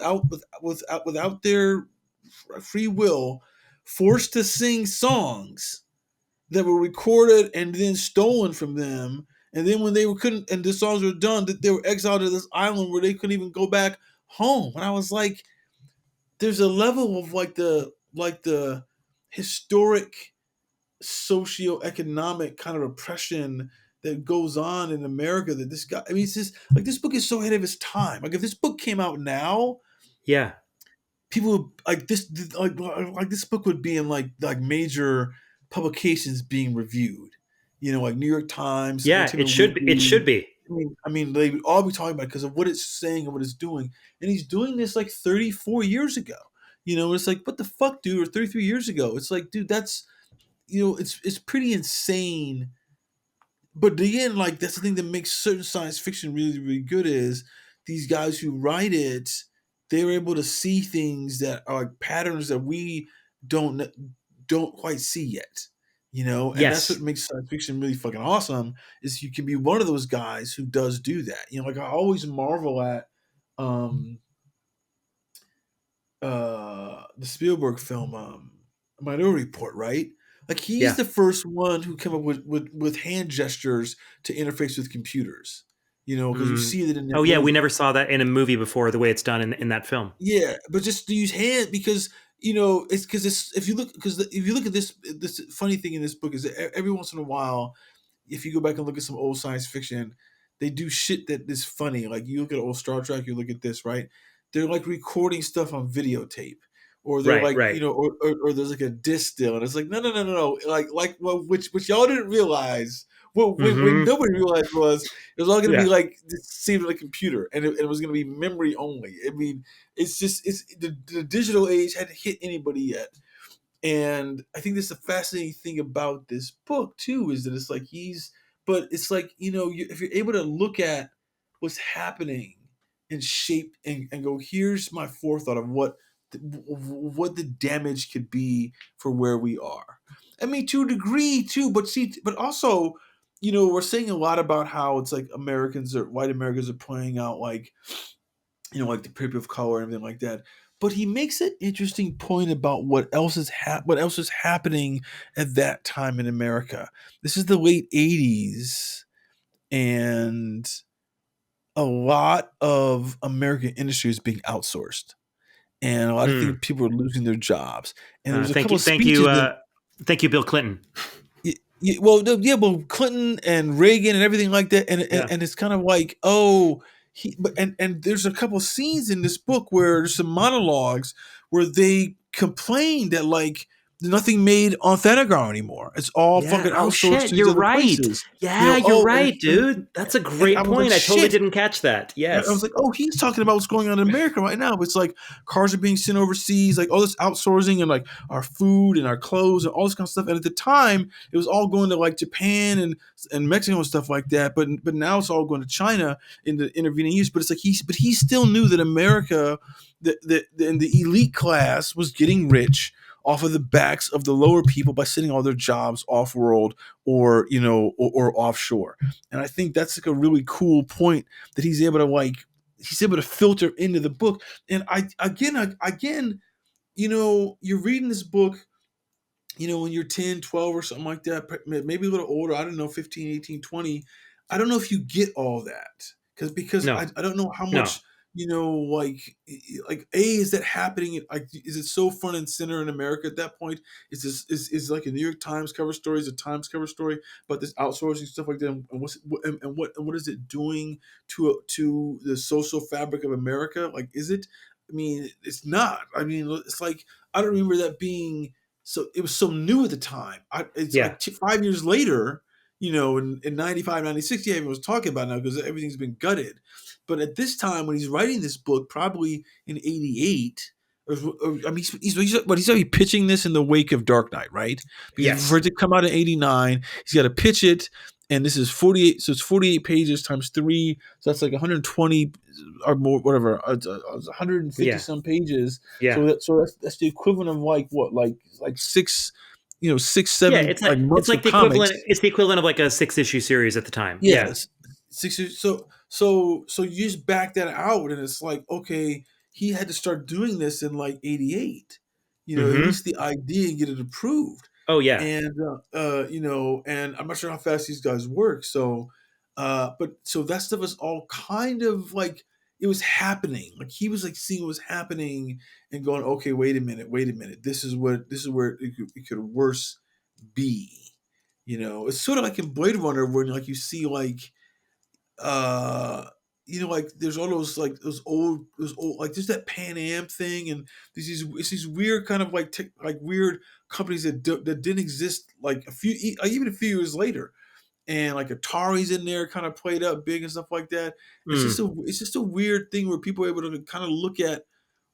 without their free will, forced to sing songs that were recorded and then stolen from them. And then when they were couldn't and the songs were done, that they were exiled to this island where they couldn't even go back home. And I was like, there's a level of like the historic socioeconomic kind of oppression that goes on in America that this guy, I mean, it's just like this book is so ahead of its time. Like if this book came out now, Yeah. people would, like this book would be in like major publications being reviewed, like New York Times, Yeah. It Entertainment should be. It Weekly. should be. I mean, they would all be talking about it because of what it's saying and what it's doing. And he's doing this like 34 years ago. It's like, what the fuck, dude? Or 33 years ago. It's like, dude, that's it's pretty insane. But again, like that's the thing that makes certain science fiction really, really good is these guys who write it, they're able to see things that are like patterns that we don't don't quite see yet. And that's what Yes. makes science fiction really fucking awesome. Is you can be one of those guys who does do that. Like I always marvel at um the Spielberg film Minority Report, right? Like he's Yeah. the first one who came up with hand gestures to interface with computers. Because you Mm. see that in that Oh yeah. We movie. never saw that in a movie before. The way it's done in that film. Yeah, but just to use hand because it's because it's if you look at this funny thing in this book is that every once in a while, if you go back and look at some old science fiction, they do shit that is funny. Like you look at old Star Trek, you look at this, right? They're like recording stuff on videotape, or they're Right. like Right. or there's like a disc still, and it's like no no no no no, like well which y'all didn't realize. What when Hmm. nobody realized was it was all going to be Yeah. like saved on a computer, and it was going to be memory only. I mean, it's just the digital age hadn't hit anybody yet, and I think that's the fascinating thing about this book too is that it's like but it's like if you're able to look at what's happening and shape and go, here's my forethought of what the damage could be for where we are. I mean, to a degree too, but also, we're saying a lot about how it's like white Americans are playing out like like the people of color and everything like that. But he makes an interesting point about what else is happening at that time in America. This is the late '80s, and a lot of American industry is being outsourced, and a lot of things Mm. people are losing their jobs. And there was a Thank couple you. of Thank you. speeches that Thank you, Bill Clinton. well, no, yeah, well, Clinton and Reagan and everything like that, Yeah. and it's kind of like, oh, and there's a couple scenes in this book where there's some monologues where they complain that like there's nothing made on Thanagar anymore. It's all Yeah. fucking Oh outsourced shit. to these You're other right. places. Yeah, you're Oh, right, dude. That's a and I great was like, point. I totally shit. didn't catch that. I was Yes. like, oh, he's talking about what's going on in America right now. It's like cars are being sent overseas, like all this outsourcing and like our food and our clothes and all this kind of stuff. And at the time, it was all going to like Japan and Mexico and stuff like that. But now it's all going to China in the intervening years. But it's like he still knew that America, and the elite class was getting rich off of the backs of the lower people by sending all their jobs off world or offshore. And I think that's like a really cool point that he's able to filter into the book. And again, you're reading this book, when you're 10, 12 or something like that, maybe a little older, I don't know, 15, 18, 20. I don't know if you get all that because No. I don't know how No. much, like is that happening? Like, is it so front and center in America at that point? Is like a New York Times cover story, is a Times cover story, but this outsourcing stuff like that, and what is it doing to the social fabric of America? Like, is it? I mean, it's not. I mean, it's like I don't remember that being so. It was so new at the time. It's Yeah. like 5 years later. in 95, 96, yeah, everyone was talking about it now because everything's been gutted. But at this time, when he's writing this book, probably in 88, I mean, he's already pitching this in the wake of Dark Knight, right? Because for Yes. it to come out in 89, he's got to pitch it. And this is 48, so it's 48 pages times three. So that's like 120 or more, whatever. It's 150 Yeah. some pages. Yeah. That's the equivalent of like what, like six, six, Yeah. seven like It's months like of the equivalent. comics. It's the equivalent of like a 6-issue series at the time. Yeah. Yes, 6 years. So you just back that out, and it's like, okay, he had to start doing this in like 88. At Hmm. least the idea and get it approved, Oh yeah. and and I'm not sure how fast these guys work. But so that stuff was all kind of like it was happening. Like he was like seeing what was happening and going, okay, wait a minute, this is where it could worse be. It's sort of like in Blade Runner when like you see like uh like there's all those old like there's that Pan Am thing and it's these weird kind of like like weird companies that didn't exist like even a few years later, and like Atari's in there kind of played up big and stuff like that. Mm. It's just a weird thing where people are able to kind of look at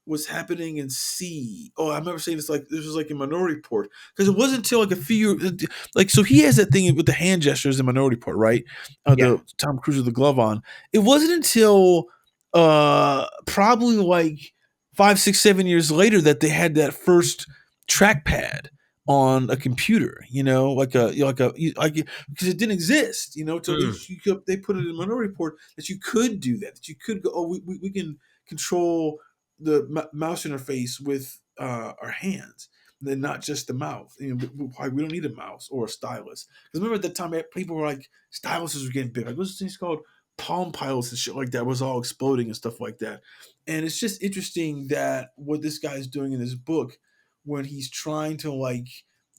what's happening and see. Oh, I remember saying this was like in Minority Report because it wasn't until like a few like so he has that thing with the hand gestures in Minority Report, right? Yeah. The Tom Cruise with the glove on. It wasn't until probably like 5, 6, 7 years later that they had that first trackpad on a computer, like because it didn't exist, so Mm. they put it in Minority Report that you could do that you could go, oh, we can control the mouse interface with our hands, and then not just the mouth. We don't need a mouse or a stylus. Because remember at the time, people were like, styluses were getting big. Like, what's this thing called? Palm Pilots and shit like that was all exploding and stuff like that. And it's just interesting that what this guy's doing in this book, when he's trying to like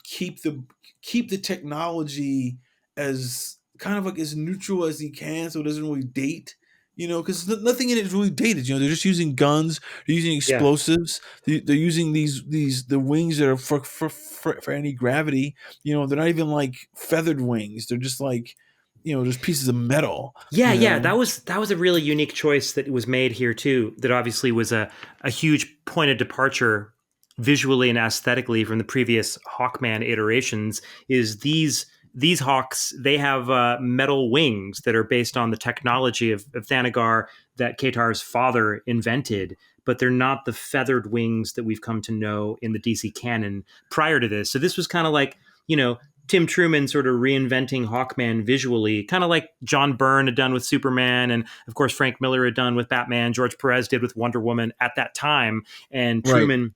keep the keep the technology as kind of like as neutral as he can, so it doesn't really date. Because nothing in it is really dated. They're just using guns, they're using Yeah. explosives, they're using the wings that are for anti-gravity. They're not even like feathered wings. They're just like, just pieces of metal. Yeah, You yeah, know, that was a really unique choice that was made here too. That obviously was a huge point of departure visually and aesthetically from the previous Hawkman iterations. Is these hawks? They have metal wings that are based on the technology of Thanagar that Katar's father invented, but they're not the feathered wings that we've come to know in the DC canon prior to this. So this was kind of like, you know, Tim Truman sort of reinventing Hawkman visually, kind of like John Byrne had done with Superman, and of course Frank Miller had done with Batman. George Perez did with Wonder Woman at that time, and right? Truman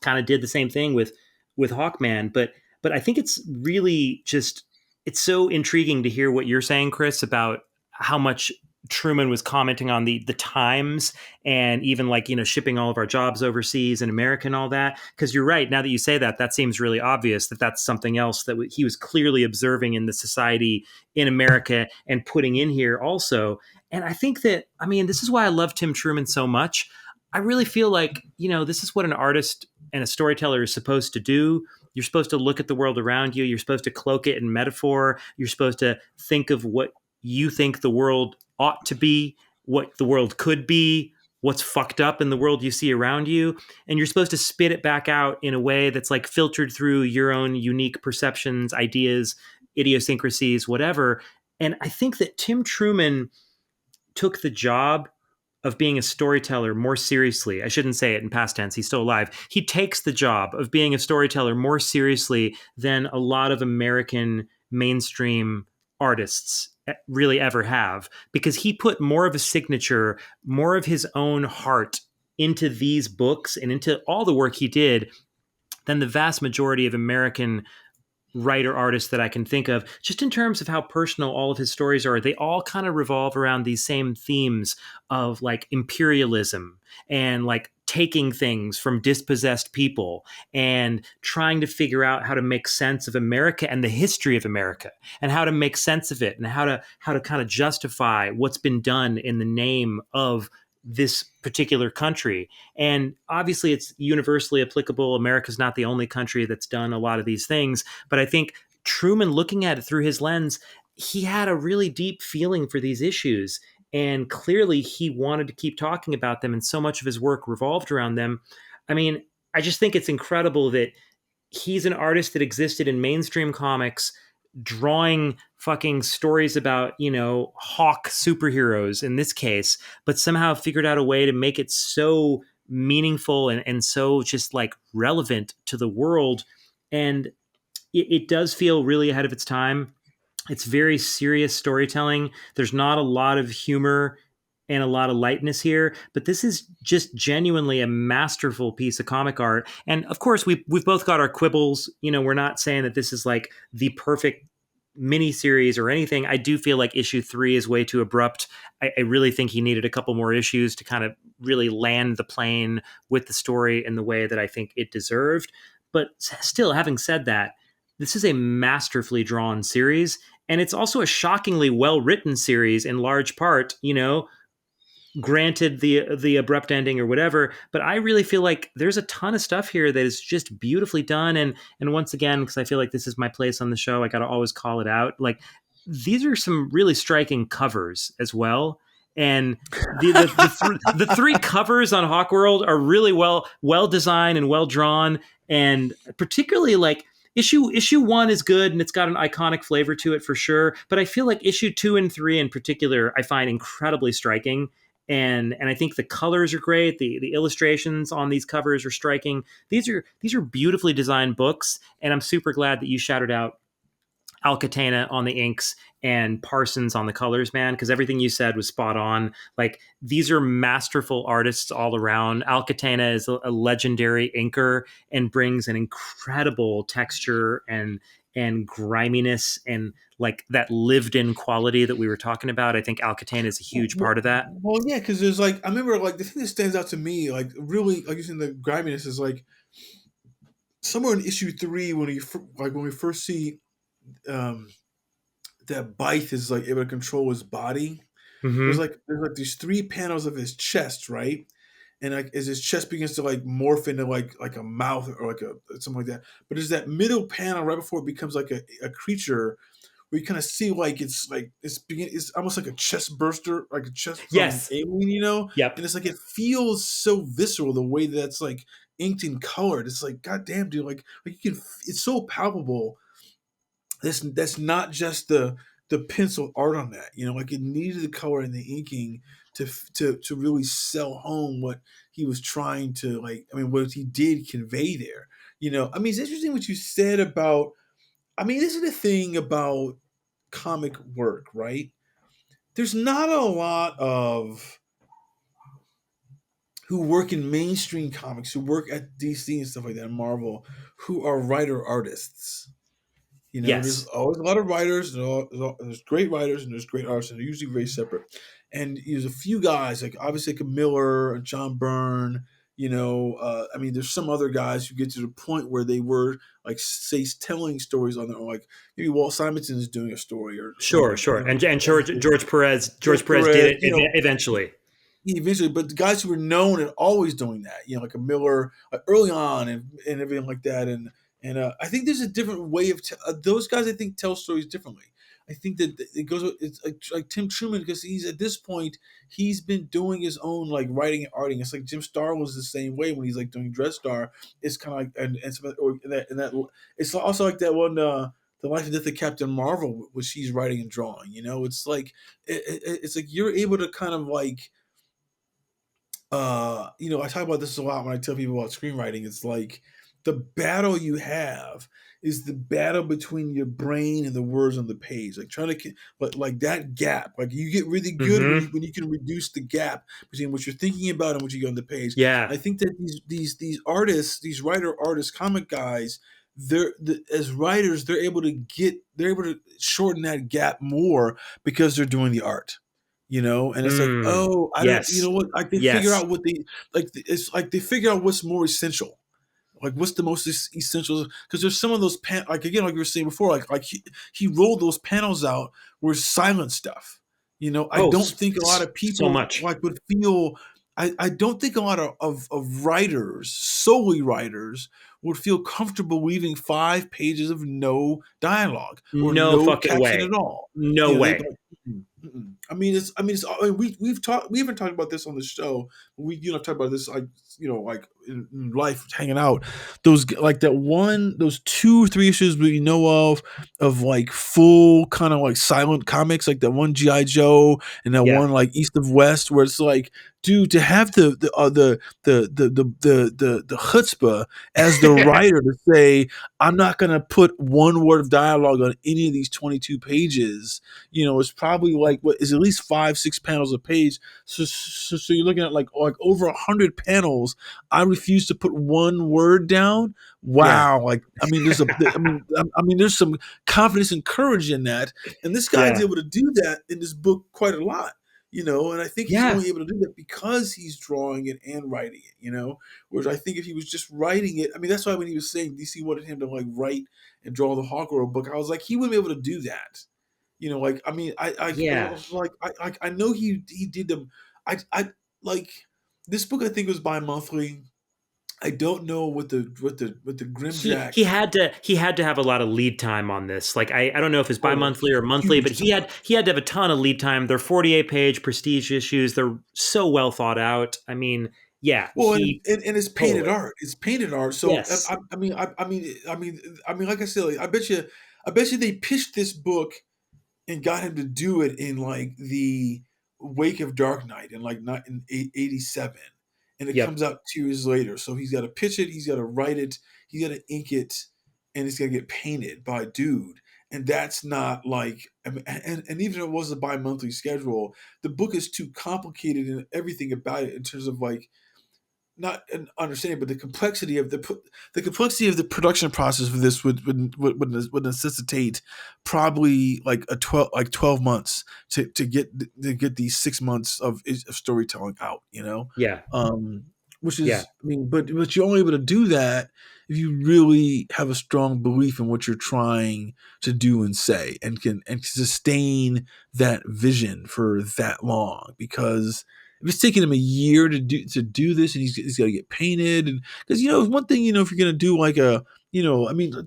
kind of did the same thing with Hawkman. But I think it's really just it's so intriguing to hear what you're saying, Chris, about how much Truman was commenting on the times and even like, you know, shipping all of our jobs overseas in America and all that. Because you're right. Now that you say that, that seems really obvious that that's something else that he was clearly observing in the society in America and putting in here also. And I think that, I mean, this is why I love Tim Truman so much. I really feel like, you know, this is what an artist and a storyteller is supposed to do. You're supposed to look at the world around you. You're supposed to cloak it in metaphor. You're supposed to think of what you think the world ought to be, what the world could be, what's fucked up in the world you see around you. And you're supposed to spit it back out in a way that's like filtered through your own unique perceptions, ideas, idiosyncrasies, whatever. And I think that Tim Truman took the job of being a storyteller more seriously. I shouldn't say it in past tense. He's still alive. He takes the job of being a storyteller more seriously than a lot of American mainstream artists really ever have, because he put more of a signature, more of his own heart into these books and into all the work he did than the vast majority of American writer artists that I can think of, just in terms of how personal all of his stories are. They all kind of revolve around these same themes of like imperialism and like taking things from dispossessed people and trying to figure out how to make sense of America and the history of America and how to make sense of it and how to kind of justify what's been done in the name of this particular country. And obviously it's universally applicable. America's not the only country that's done a lot of these things, but I think Truman, looking at it through his lens, he had a really deep feeling for these issues. And clearly he wanted to keep talking about them. And so much of his work revolved around them. I mean, I just think it's incredible that he's an artist that existed in mainstream comics, drawing fucking stories about, hawk superheroes in this case, but somehow figured out a way to make it so meaningful and so just like relevant to the world. And it does feel really ahead of its time. It's very serious storytelling. There's not a lot of humor and a lot of lightness here, but this is just genuinely a masterful piece of comic art. And of course, we've both got our quibbles. We're not saying that this is like the perfect miniseries or anything. I do feel like issue 3 is way too abrupt. I really think he needed a couple more issues to kind of really land the plane with the story in the way that I think it deserved. But still, having said that, this is a masterfully drawn series, and it's also a shockingly well written series in large part. Granted the abrupt ending or whatever, but I really feel like there's a ton of stuff here that is just beautifully done. And once again, because I feel like this is my place on the show, I got to always call it out. Like, these are some really striking covers as well. And the three covers on Hawkworld are really well designed and well drawn, and particularly like issue 1 is good and it's got an iconic flavor to it for sure. But I feel like issue 2 and 3 in particular, I find incredibly striking. And I think the colors are great. The illustrations on these covers are striking. These are beautifully designed books, and I'm super glad that you shouted out Alcatena on the inks and Parsons on the colors, man, because everything you said was spot on. Like, these are masterful artists all around. Alcatena is a legendary inker and brings an incredible texture and griminess and like that lived in quality that we were talking about. I think Alcatena is a huge part of that. Well, yeah, because there's like, I remember like the thing that stands out to me, like really, like you said, the griminess is like somewhere in issue 3 when we first see that Bythe is like able to control his body. Mm-hmm. There's like these 3 panels of his chest, right? And like as his chest begins to like morph into like a mouth or like a something like that. But there's that middle panel right before it becomes like a creature where you kind of see like it's almost like a chest burster, like a chest from Yes. Alien, Yep. And it's like it feels so visceral the way that's like inked and colored. It's like, God damn, dude, like you can, it's so palpable. That's not just the pencil art on that, like it needed the color and the inking to really sell home what he was trying to, like, I mean, what he did convey there. I mean, it's interesting what you said about, I mean, this is the thing about comic work, right? There's not a lot of who work in mainstream comics, who work at DC and stuff like that, Marvel, who are writer artists. There's Yes. always a lot of writers. There's great writers and there's great artists, and they're usually very separate. And there's a few guys, like obviously like Miller and John Byrne. I mean, there's some other guys who get to the point where they were like, say, telling stories on their own. Like maybe Walt Simonson is doing a story, or Sure. And George Perez did it eventually. Eventually, but the guys who were known and always doing that, like a Miller, early on, and everything like that, and I think there's a different way of those guys. I think tell stories differently. I think that it goes. It's like Tim Truman, because he's at this point he's been doing his own like writing and arting. It's like Jim Starr was the same way when he's like doing Dreadstar. It's kind of like and that it's also like that one. The Life and Death of Captain Marvel, which he's writing and drawing. It's like it's like you're able to kind of like. I talk about this a lot when I tell people about screenwriting. It's like the battle you have is the battle between your brain and the words on the page. Like trying to, but like that gap, like you get really good when you can reduce the gap between what you're thinking about and what you get on the page. Yeah. I think that these artists, these writer artists, comic guys, as writers, they're able to shorten that gap more because they're doing the art. And it's like, oh, I don't, you know what? Like they figure out what it's like they figure out what's more essential, like what's the most essential. Because there's some of those like again, like we were saying before, like he rolled those panels out were silent stuff. I don't think a lot of people like would feel I don't think a lot of writers, solely writers, would feel comfortable leaving 5 pages of no dialogue or No no fucking caption at way. all. No They'd be way. like, we haven't talked about this on the show. We talked about this like like in life hanging out. Those like those 2 or 3 issues we know of like full kind of like silent comics, like that one GI Joe and that Yeah. one like East of West, where it's like, dude, to have the chutzpah as the writer to say, I'm not gonna put one word of dialogue on any of these 22 pages. It's probably like what is at least 5-6 panels a page. So you're looking at like over 100 panels. I refuse to put one word down. Yeah. Wow, like there's some confidence and courage in that, and this guy's Yeah. able to do that in this book quite a lot. And I think he's Yeah. only able to do that because he's drawing it and writing it. Whereas I think if he was just writing it, that's why when he was saying DC wanted him to like write and draw the Hawkworld book, I was like, he wouldn't be able to do that. Like I Yeah. was like I know he did them. I like this book. I think was bi-monthly. I don't know what the He Grimjack. had to have a lot of lead time on this. Like I don't know if it's Oh, bi-monthly or monthly, but huge he had to have a ton of lead time. They're 48-page prestige issues. They're so well thought out. I mean, yeah, Well, and, he and and it's painted totally. art. It's painted art. So Yes. like I said, like, I bet you they pitched this book and got him to do it in like the wake of Dark Knight in like not in '87, and it Yep. comes out 2 years later. So he's got to pitch it, he's got to write it, he's got to ink it, and it's got to get painted by a dude. And that's not like, and even if it was a bi-monthly schedule, the book is too complicated and everything about it in terms of like not an understanding, but the complexity of the production process for this would necessitate probably like 12 months to get these 6 months of storytelling out. Yeah. Um, which Yeah. is, but you're only able to do that if you really have a strong belief in what you're trying to do and say, and sustain that vision for that long. Because if it's taking him a year to do this, and he's got to get painted, and because one thing, if you're gonna do like to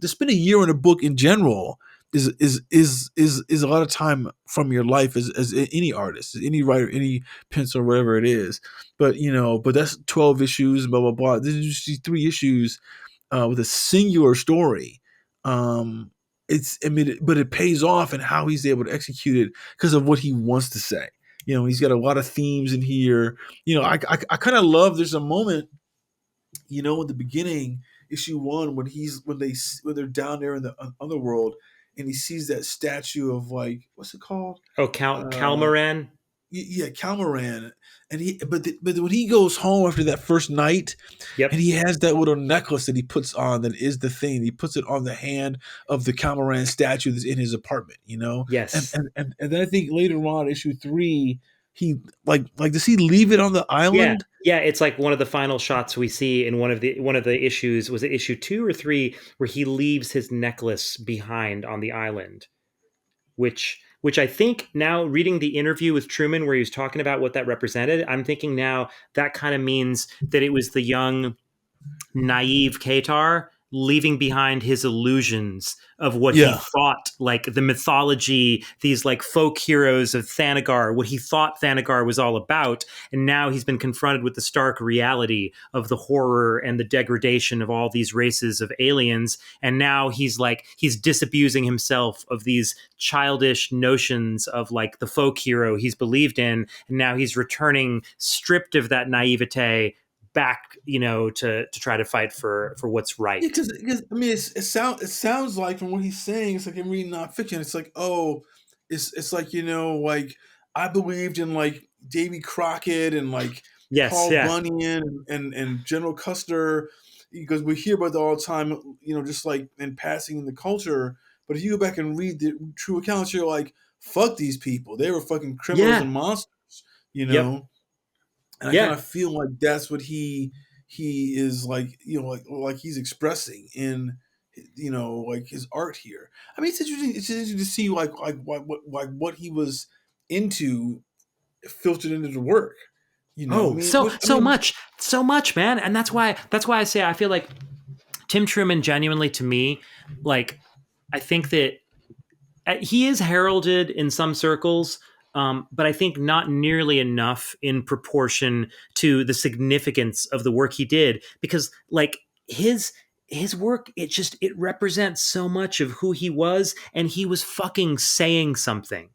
spend a year on a book in general is a lot of time from your life as any artist, any writer, any pencil, whatever it is. But that's 12 issues, blah blah blah. This is just these 3 issues with a singular story. Um, but it pays off in how he's able to execute it because of what he wants to say. He's got a lot of themes in here. I kind of love. There's a moment, in the beginning, issue 1, when they're down there in the underworld, and he sees that statue of like what's it called? Oh, Uh, Calmaran. yeah, Calmaran. And but when he goes home after that first night, and Yep. he has that little necklace that he puts on that is the thing. He puts it on the hand of the Calmaran statue that's in his apartment, And Yes. then I think later on, issue 3, he like does he leave it on the Yeah. island? Yeah, it's like one of the final shots we see in one of the issues. Was it issue 2 or 3 where he leaves his necklace behind on the island? Which I think now, reading the interview with Truman where he was talking about what that represented, I'm thinking now that kind of means that it was the young naive Katar leaving behind his illusions of what he Yeah. thought, like the mythology, these like folk heroes of Thanagar, what he thought Thanagar was all about. And now he's been confronted with the stark reality of the horror and the degradation of all these races of aliens. And now he's disabusing himself of these childish notions of like the folk hero he's believed in. And now he's returning stripped of that naivete back, to try to fight for what's Yeah, right. because it sounds like from what he's saying, it's like I'm reading nonfiction. It's like, oh, it's like like I believed in like Davy Crockett and like Yes, Paul yeah, Bunyan and General Custer, because we hear about that all the time, just like in passing in the culture. But if you go back and read the true accounts, you're like, fuck these people. They were fucking criminals yeah, and monsters, you yep, know. And I kind yeah, of feel like that's what he is like, like he's expressing in like his art here. It's interesting. It's interesting to see like what he was into filtered into the work. I Oh, mean, so much, man. And that's why I say I feel like Tim Truman genuinely to me, like I think that he is heralded in some circles, but I think not nearly enough in proportion to the significance of the work he did. Because like his work, it represents so much of who he was, and he was fucking saying something.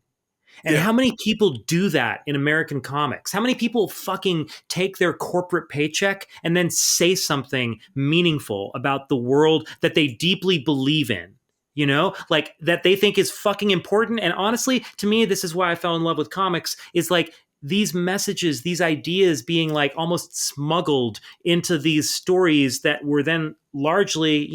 And yeah, how many people do that in American comics? How many people fucking take their corporate paycheck and then say something meaningful about the world that they deeply believe in? You know, like that they think is fucking important. And honestly, to me, this is why I fell in love with comics is like these messages, these ideas being like almost smuggled into these stories that were then largely,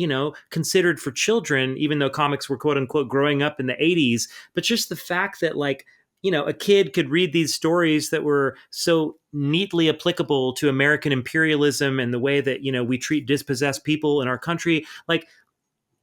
considered for children, even though comics were quote unquote growing up in the 80s. But just the fact that like, a kid could read these stories that were so neatly applicable to American imperialism and the way that, we treat dispossessed people in our country. Like,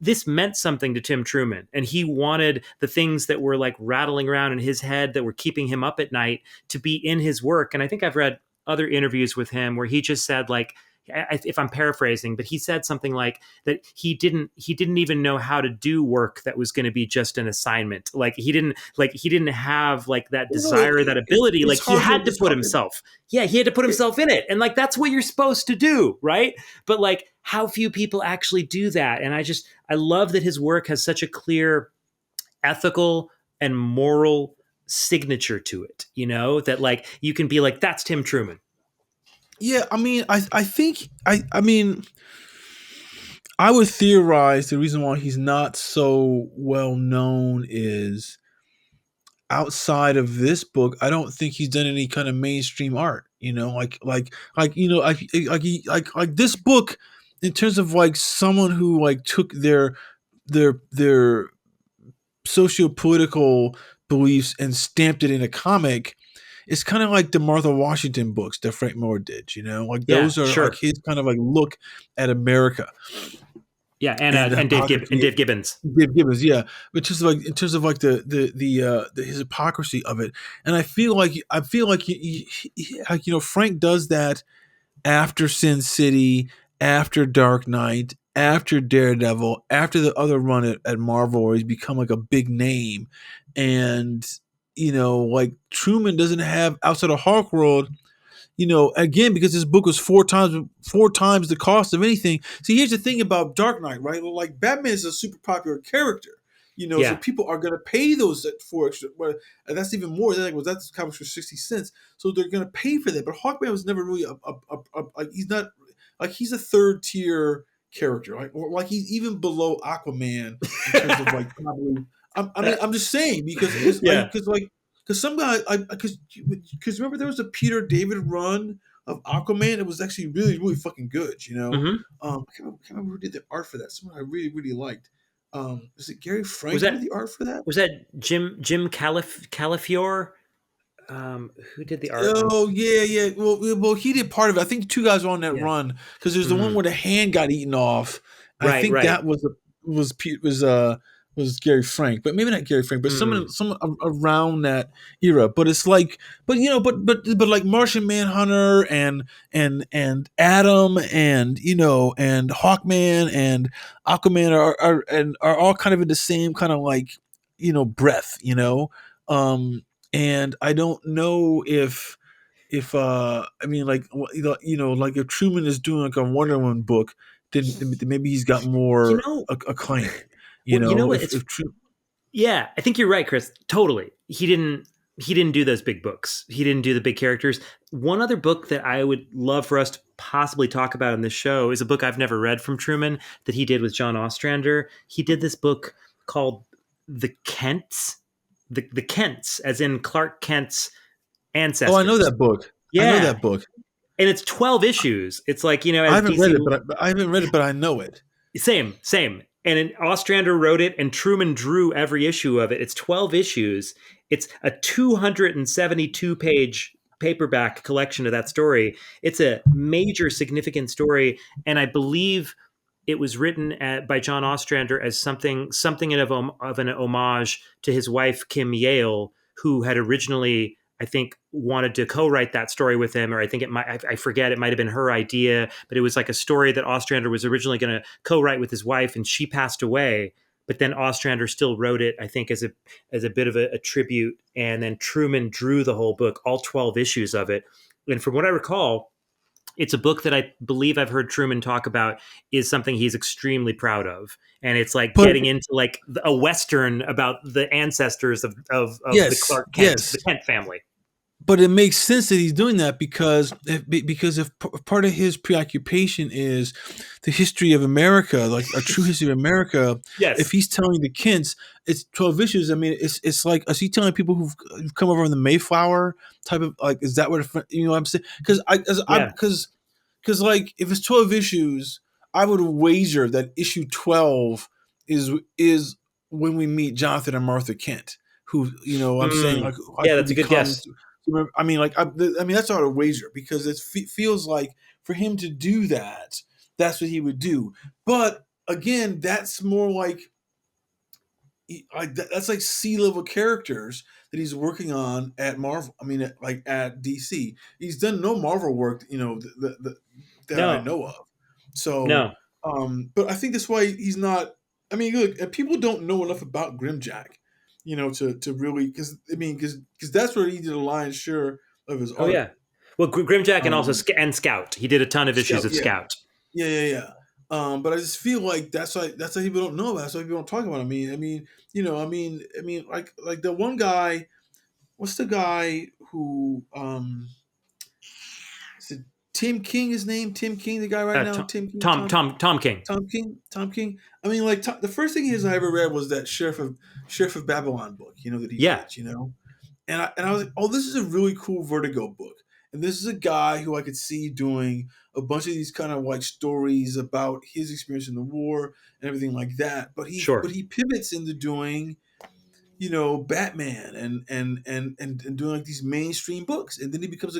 this meant something to Tim Truman, and he wanted the things that were like rattling around in his head that were keeping him up at night to be in his work. And I think I've read other interviews with him where he just said like, if I'm paraphrasing, but he said something like that he didn't even know how to do work that was going to be just an assignment. Like he didn't have like that well, no, desire, that ability. it's Like he hard to had to it's put hard. himself, yeah, he had to put himself in it, and like that's what you're supposed to do, right? But like how few people actually do that, and I love that his work has such a clear ethical and moral signature to it. That like you can be like, that's Tim Truman. Yeah, I mean, I think I mean, I would theorize the reason why he's not so well known is outside of this book. I don't think he's done any kind of mainstream art. Like this book, in terms of like someone who like took their socio-political beliefs and stamped it in a comic. It's kind of like the Martha Washington books that Frank Miller did, like Yeah, those are like sure. his kind of like look at America Yeah, and the and hypocrisy. Dave Gibbons. Dave Gibbons, yeah, but just like in terms of like the his hypocrisy of it, and I feel like like Frank does that after Sin City, after Dark Knight, after Daredevil, after the other run at Marvel, where he's become like a big name, and like Truman doesn't have outside of Hawkworld. Again, because this book was four times the cost of anything. See, here's the thing about Dark Knight, right? Well, like Batman is a super popular character, so Yeah. people are gonna pay those for extra. Well, and that's even more. They're like, that's comics for 60 cents, so they're gonna pay for that. But Hawkman was never really like he's not like he's a third tier character, like he's even below Aquaman in terms of like probably. I'm just saying because it's Yeah. like because some guy, because remember there was a Peter David run of Aquaman. It was actually really really fucking good. Hmm. I can't remember who did the art for that. Someone I really really liked. Is it Gary Was Frank who that did the art for that? was that Jim Calafiore? Who did the art on? Oh yeah, yeah. Well, he did part of it. I think two guys were on that Yeah. run because there's the one Hmm. where the hand got eaten off. I Right. think Right. that was Gary Frank, but maybe not Gary Frank, but Mm. someone around that era. But it's like, but like Martian Manhunter and Adam and Hawkman and Aquaman are all kind of in the same kind of like breath. And I don't know if I mean like like if Truman is doing like a Wonder Woman book, then maybe he's got You more know, acclaim. well, you know what? If Yeah, I think you're right, Chris. Totally. He didn't do those big books. He didn't do the big characters. One other book that I would love for us to possibly talk about in this show is a book I've never read from Truman that he did with John Ostrander. He did this book called The Kents, the Kents, as in Clark Kent's oh, I know ancestors. that book. I know Yeah, that book. and it's 12 issues. It's like, I as haven't read DC. it, but I haven't read it, but I know it. Same. And Ostrander wrote it, and Truman drew every issue of it. It's 12 issues. It's a 272 page paperback collection of that story. It's a major, significant story, and I believe it was written by John Ostrander as something of an homage to his wife Kim Yale, who had originally I think wanted to co-write that story with him, or I think I forget, it might have been her idea, but it was like a story that Ostrander was originally going to co-write with his wife, and she passed away. But then Ostrander still wrote it, I think, as a bit of a tribute, and then Truman drew the whole book, all 12 issues of it. And from what I recall, it's a book that I believe I've heard Truman talk about is something he's extremely proud of. And it's like But getting into like a Western about the ancestors of the yes, Clark Kent, the yes. Kent family. But it makes sense that he's doing that because if part of his preoccupation is the history of America, like a true history of America, if Yes. he's telling the Kents, it's 12 issues. I mean, it's like, is he telling people who've come over on the Mayflower type of, like, is that what what I'm saying? Yeah. Because like if it's 12 issues, I would wager that issue 12 is when we meet Jonathan and Martha Kent, who I'm saying like Yeah, who that's a good guess. becomes. I mean, like, I mean, that's not a wager because it feels like for him to do that, that's what he would do. But again, that's more like that's like C-level characters that he's working on at Marvel. I mean, at DC, he's done no Marvel work, that I No, know of. So, no. but I think that's why he's not. I mean, look, people don't know enough about Grimjack, to really because that's where he did a lion's share of his Oh, art. yeah. Well, Grimjack and also Um, and Scout. He did a ton of issues Scout, of yeah, Scout. yeah. But I just feel like that's why people don't know about. That's why people don't talk about it. Like the one guy. What's the guy who? Is it Tim King? His name Tim King. The guy right now, Tom, Tim King. Tom King. Tom King. Tom King. I mean, like the first thing I ever read was that Sheriff of Babylon book. That he Yeah, did. And I was like, oh, this is a really cool Vertigo book. And this is a guy who I could see doing a bunch of these kind of like stories about his experience in the war and everything like that. But he sure. but he pivots into doing, Batman and doing like these mainstream books. And then he becomes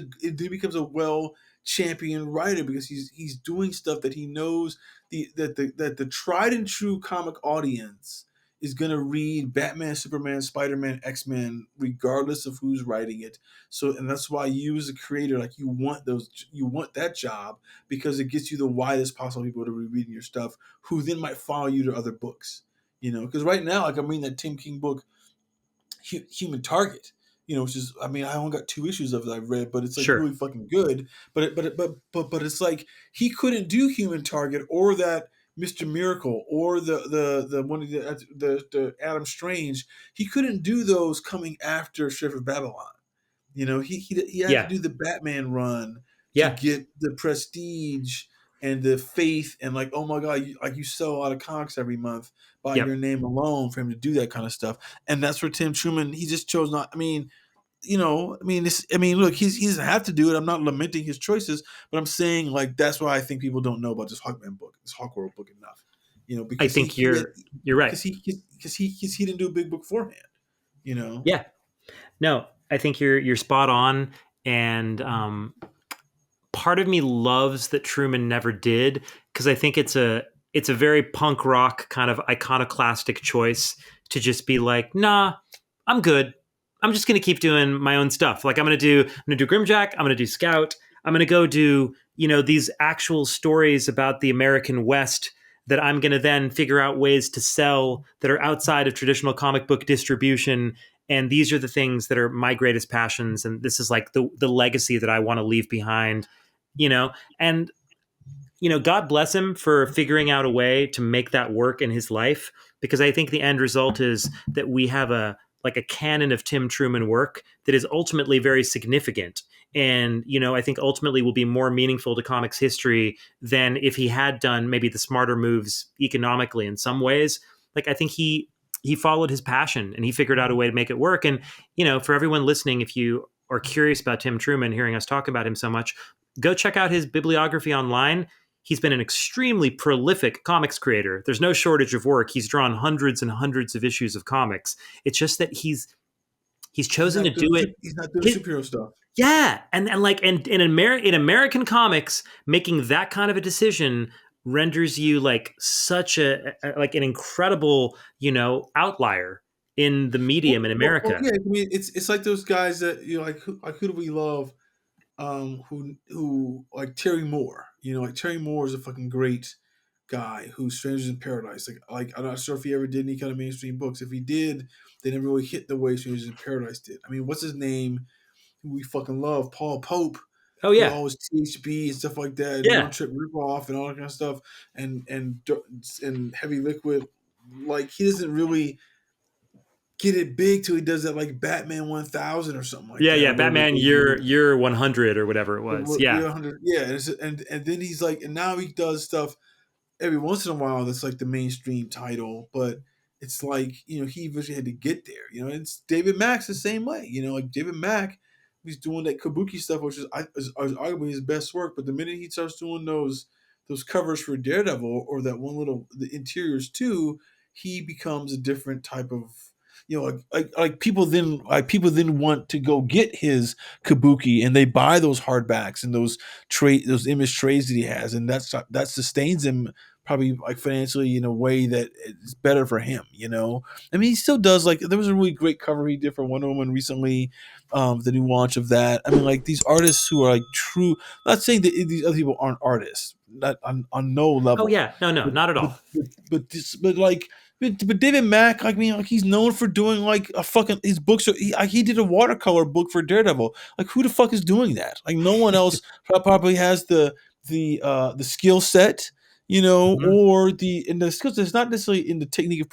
a well championed writer because he's doing stuff that he knows that the tried and true comic audience is going to read Batman, Superman, Spider-Man, X-Men regardless of who's writing it. So, and that's why you as a creator, like, you want that job because it gets you the widest possible people to be reading your stuff who then might follow you to other books. Because right now, like, I'm reading that Tim King book, Human Target, which is, I mean, I only got 2 issues of it I've read, but it's like Sure. really fucking good. But it's like he couldn't do Human Target or that Mr. Miracle or the one of the Adam Strange. He couldn't do those coming after Sheriff of Babylon. He had to Yeah. do the Batman run to Yeah. get the prestige and the faith and like, oh my god, you sell a lot of comics every month by Yep. your name alone for him to do that kind of stuff. And that's where Tim Truman, he just chose not. I mean, look, he doesn't have to do it. I'm not lamenting his choices, but I'm saying, like, that's why I think people don't know about this Hawkman book, this Hawkworld book enough. I Because think you're right. he didn't do a big book beforehand. You know. Yeah. No, I think you're spot on, and part of me loves that Truman never did, because I think it's a very punk rock kind of iconoclastic choice to just be like, nah, I'm good. I'm just gonna keep doing my own stuff. Like, I'm gonna do Grimjack. I'm gonna do Scout. I'm gonna go do these actual stories about the American West that I'm gonna then figure out ways to sell that are outside of traditional comic book distribution. And these are the things that are my greatest passions. And this is like the legacy that I want to leave behind, and God bless him for figuring out a way to make that work in his life, because I think the end result is that we have a canon of Tim Truman work that is ultimately very significant. And, I think ultimately will be more meaningful to comics history than if he had done maybe the smarter moves economically in some ways. Like, I think he followed his passion and he figured out a way to make it work. And, for everyone listening, if you are curious about Tim Truman, hearing us talk about him so much, go check out his bibliography online. He's been an extremely prolific comics creator. There's no shortage of work. He's drawn hundreds and hundreds of issues of comics. It's just that he's chosen to do it. He's not doing His, superhero stuff. yeah, and in American comics, making that kind of a decision renders you like such an incredible outlier. in the medium in Well, America. yeah. I mean, it's like those guys that like who do we love? Who like Terry Moore? Like Terry Moore is a fucking great guy who Strangers in Paradise. Like I'm not sure if he ever did any kind of mainstream books. If he did, they didn't really hit the way Strangers in Paradise did. I mean, what's his name? Who we fucking love, Paul Pope, Oh with yeah, all his THB and stuff like that, and yeah, One Trip Ripoff and all that kind of stuff, and Heavy Liquid. Like he doesn't really get it big till he does that like Batman 1000 or something like yeah, that yeah. or whatever it Batman is. year 100 or whatever it was. Yeah, Yeah, 100. Yeah, and then he's like, and now he does stuff every once in a while that's like the mainstream title, but it's like he eventually had to get there. It's David Mack's the same way. Like David Mack, he's doing that kabuki stuff, which is arguably his best work. But the minute he starts doing those covers for Daredevil or that one little the interiors too, he becomes a different type of like people then want to go get his kabuki and they buy those hardbacks and those image trays that he has, and that sustains him probably like financially in a way that is better for him. I mean, he still does. Like there was a really great cover he did for Wonder Woman recently, the new launch of that. I mean, like these artists who are like true. Not saying that these other people aren't artists, not on no oh level, yeah, no, no, but not at but all. but like. But David Mack, like, I mean, like he's known for doing like a fucking his books. He did a watercolor book for Daredevil. Like, who the fuck is doing that? Like, no one else probably has the skill set, Mhm. or the skills. It's not necessarily in the technique of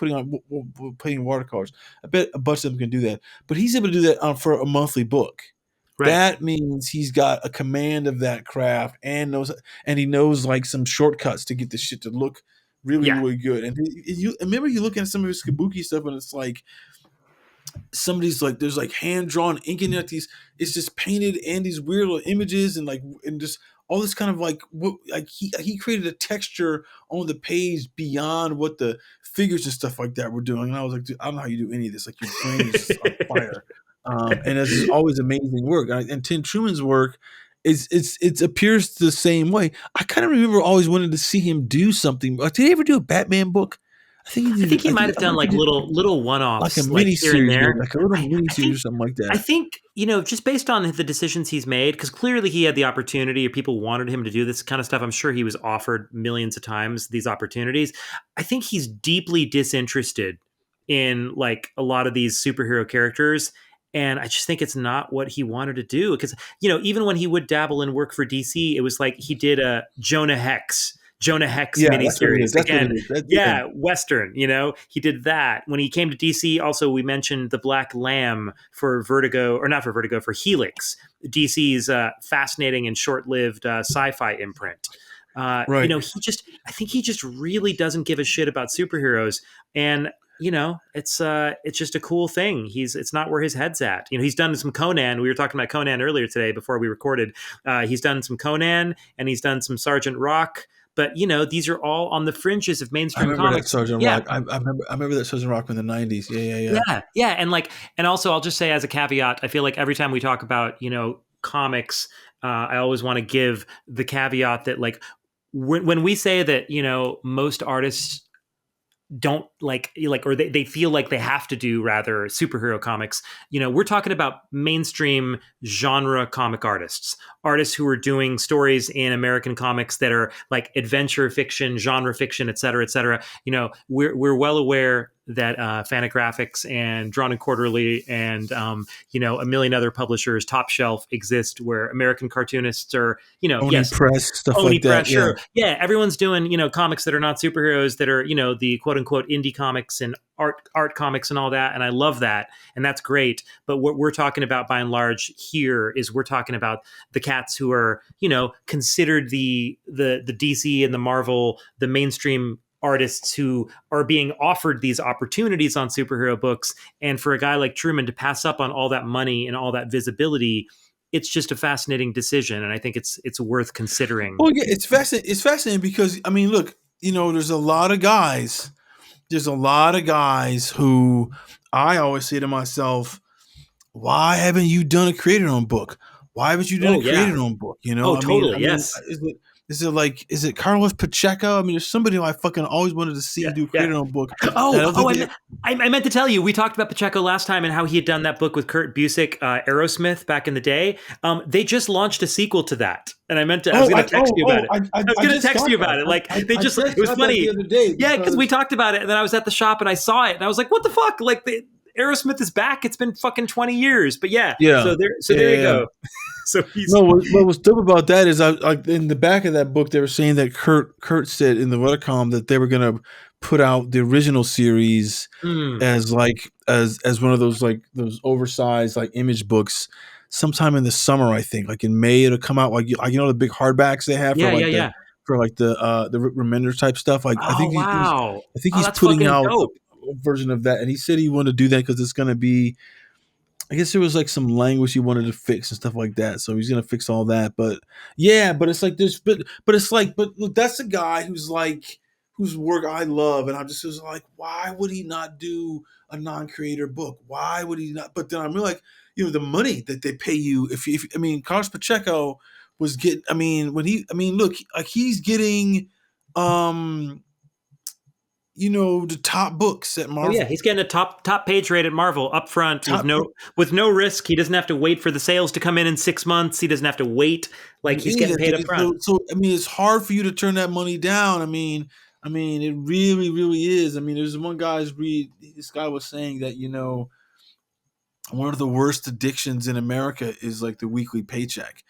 putting watercolors. I bet a bunch of them can do that, but he's able to do that for a monthly book. Right. That means he's got a command of that craft and he knows like some shortcuts to get the shit to look really, Yeah. really good. And you remember you look at some of his kabuki stuff and it's like somebody's like there's like hand drawn ink in it. It's just painted and these weird little images and just all this kind of like he created a texture on the page beyond what the figures and stuff like that were doing. And I was like, dude, I don't know how you do any of this. Like your brain is just on fire. And it's just always amazing work. And Tim Truman's work it appears the same way. I kind of remember always wanting to see him do something. Did he ever do a Batman book? I think he I did. think he might have I wonder done if he like did little like a one-offs like mini here and series, maybe there. like a little mini I series think or something like I that. think, just based on the decisions he's made, because clearly he had the opportunity or people wanted him to do this kind of stuff. I'm sure he was offered millions of times these opportunities. I think he's deeply disinterested in like a lot of these superhero characters. And I just think it's not what he wanted to do. Because, even when he would dabble and work for DC, it was like he did a Jonah Hex Yeah, that's what it is. miniseries. That's what it Again, is. Yeah. yeah, Western, he did that. When he came to DC, also, we mentioned The Black Lamb for Vertigo, or not for Vertigo, for Helix, DC's fascinating and short lived sci fi imprint. Right. I think he just really doesn't give a shit about superheroes. And, it's just a cool thing. It's not where his head's at. He's done some Conan. We were talking about Conan earlier today before we recorded. He's done some Conan and he's done some Sergeant Rock. But these are all on the fringes of I mainstream remember that comics. Sergeant Yeah, Rock. I remember that Sergeant Rock in the 90s. Yeah, yeah, yeah. yeah, and also I'll just say as a caveat, I feel like every time we talk about comics, I always want to give the caveat that like when we say that most artists don't or they feel like they have to do rather superhero comics, we're talking about mainstream genre comic artists who are doing stories in American comics that are like adventure fiction, genre fiction, et cetera, et cetera. We're well aware that Fantagraphics and Drawn and Quarterly and a million other publishers, Top Shelf, exist where American cartoonists are Oni yes, Press, stuff Oni like that. Press, Yeah. sure. Yeah, everyone's doing, comics that are not superheroes, that are, the quote unquote indie comics and art comics and all that. And I love that. And that's great. But what we're talking about by and large here is we're talking about the cats who are, considered the DC and the Marvel, the mainstream artists who are being offered these opportunities on superhero books. And for a guy like Truman to pass up on all that money and all that visibility, it's just a fascinating decision, and I think it's worth considering. Well, yeah, it's fascinating. It's fascinating because I mean, look, there's a lot of guys. There's a lot of guys who I always say to myself, why haven't you done a creator own book? Why haven't you done a Oh yeah. creator own book? Oh, I mean, totally. Yes. is it? is it Carlos Pacheco? I mean, there's somebody who I fucking always wanted to see Yeah, do create yeah. their own book. And I Oh, don't think I meant to tell you, we talked about Pacheco last time and how he had done that book with Kurt Busiek, Aerosmith, back in the day. They just launched a sequel to that, and I was going to text you about it. I was going to just text got you about that. it. Like I it just was got that funny the other day. Yeah, because we talked about it, and then I was at the shop and I saw it, and I was like, "What the fuck?" Like Aerosmith is back. It's been fucking 20 years, but yeah. Yeah. There you go. So he's No, what was dope about that is I in the back of that book they were saying that Kurt said in the letter column that they were gonna put out the original series as like as one of those like those oversized like image books sometime in the summer. I think like in May it'll come out like you know the big hardbacks they have yeah, yeah, yeah. for like the Rick Remender type stuff. Like Oh wow. I think Oh, he's that's putting fucking out dope. a version of that, and he said he wanted to do that because it's gonna be. I guess there was like some language he wanted to fix and stuff like that, so he's gonna fix all that. But yeah, but it's like there's but it's like but look, that's a guy who's like whose work I love, and I just was like, why would he not do a non-creator book? Why would he not? But then I'm like, you know, the money that they pay you if I mean, Carlos Pacheco was getting. I mean, look, like he's getting, you know, the top books at Oh Marvel. yeah, he's getting a top page rate at Marvel up front Top, with no risk. He doesn't have to wait for the sales to come in 6 months. He doesn't have to wait. Like he's getting paid up front. So I mean, it's hard for you to turn that money down. I mean, it really, really is. I mean, there's one guy's read. This guy was saying that you know, one of the worst addictions in America is like the weekly paycheck,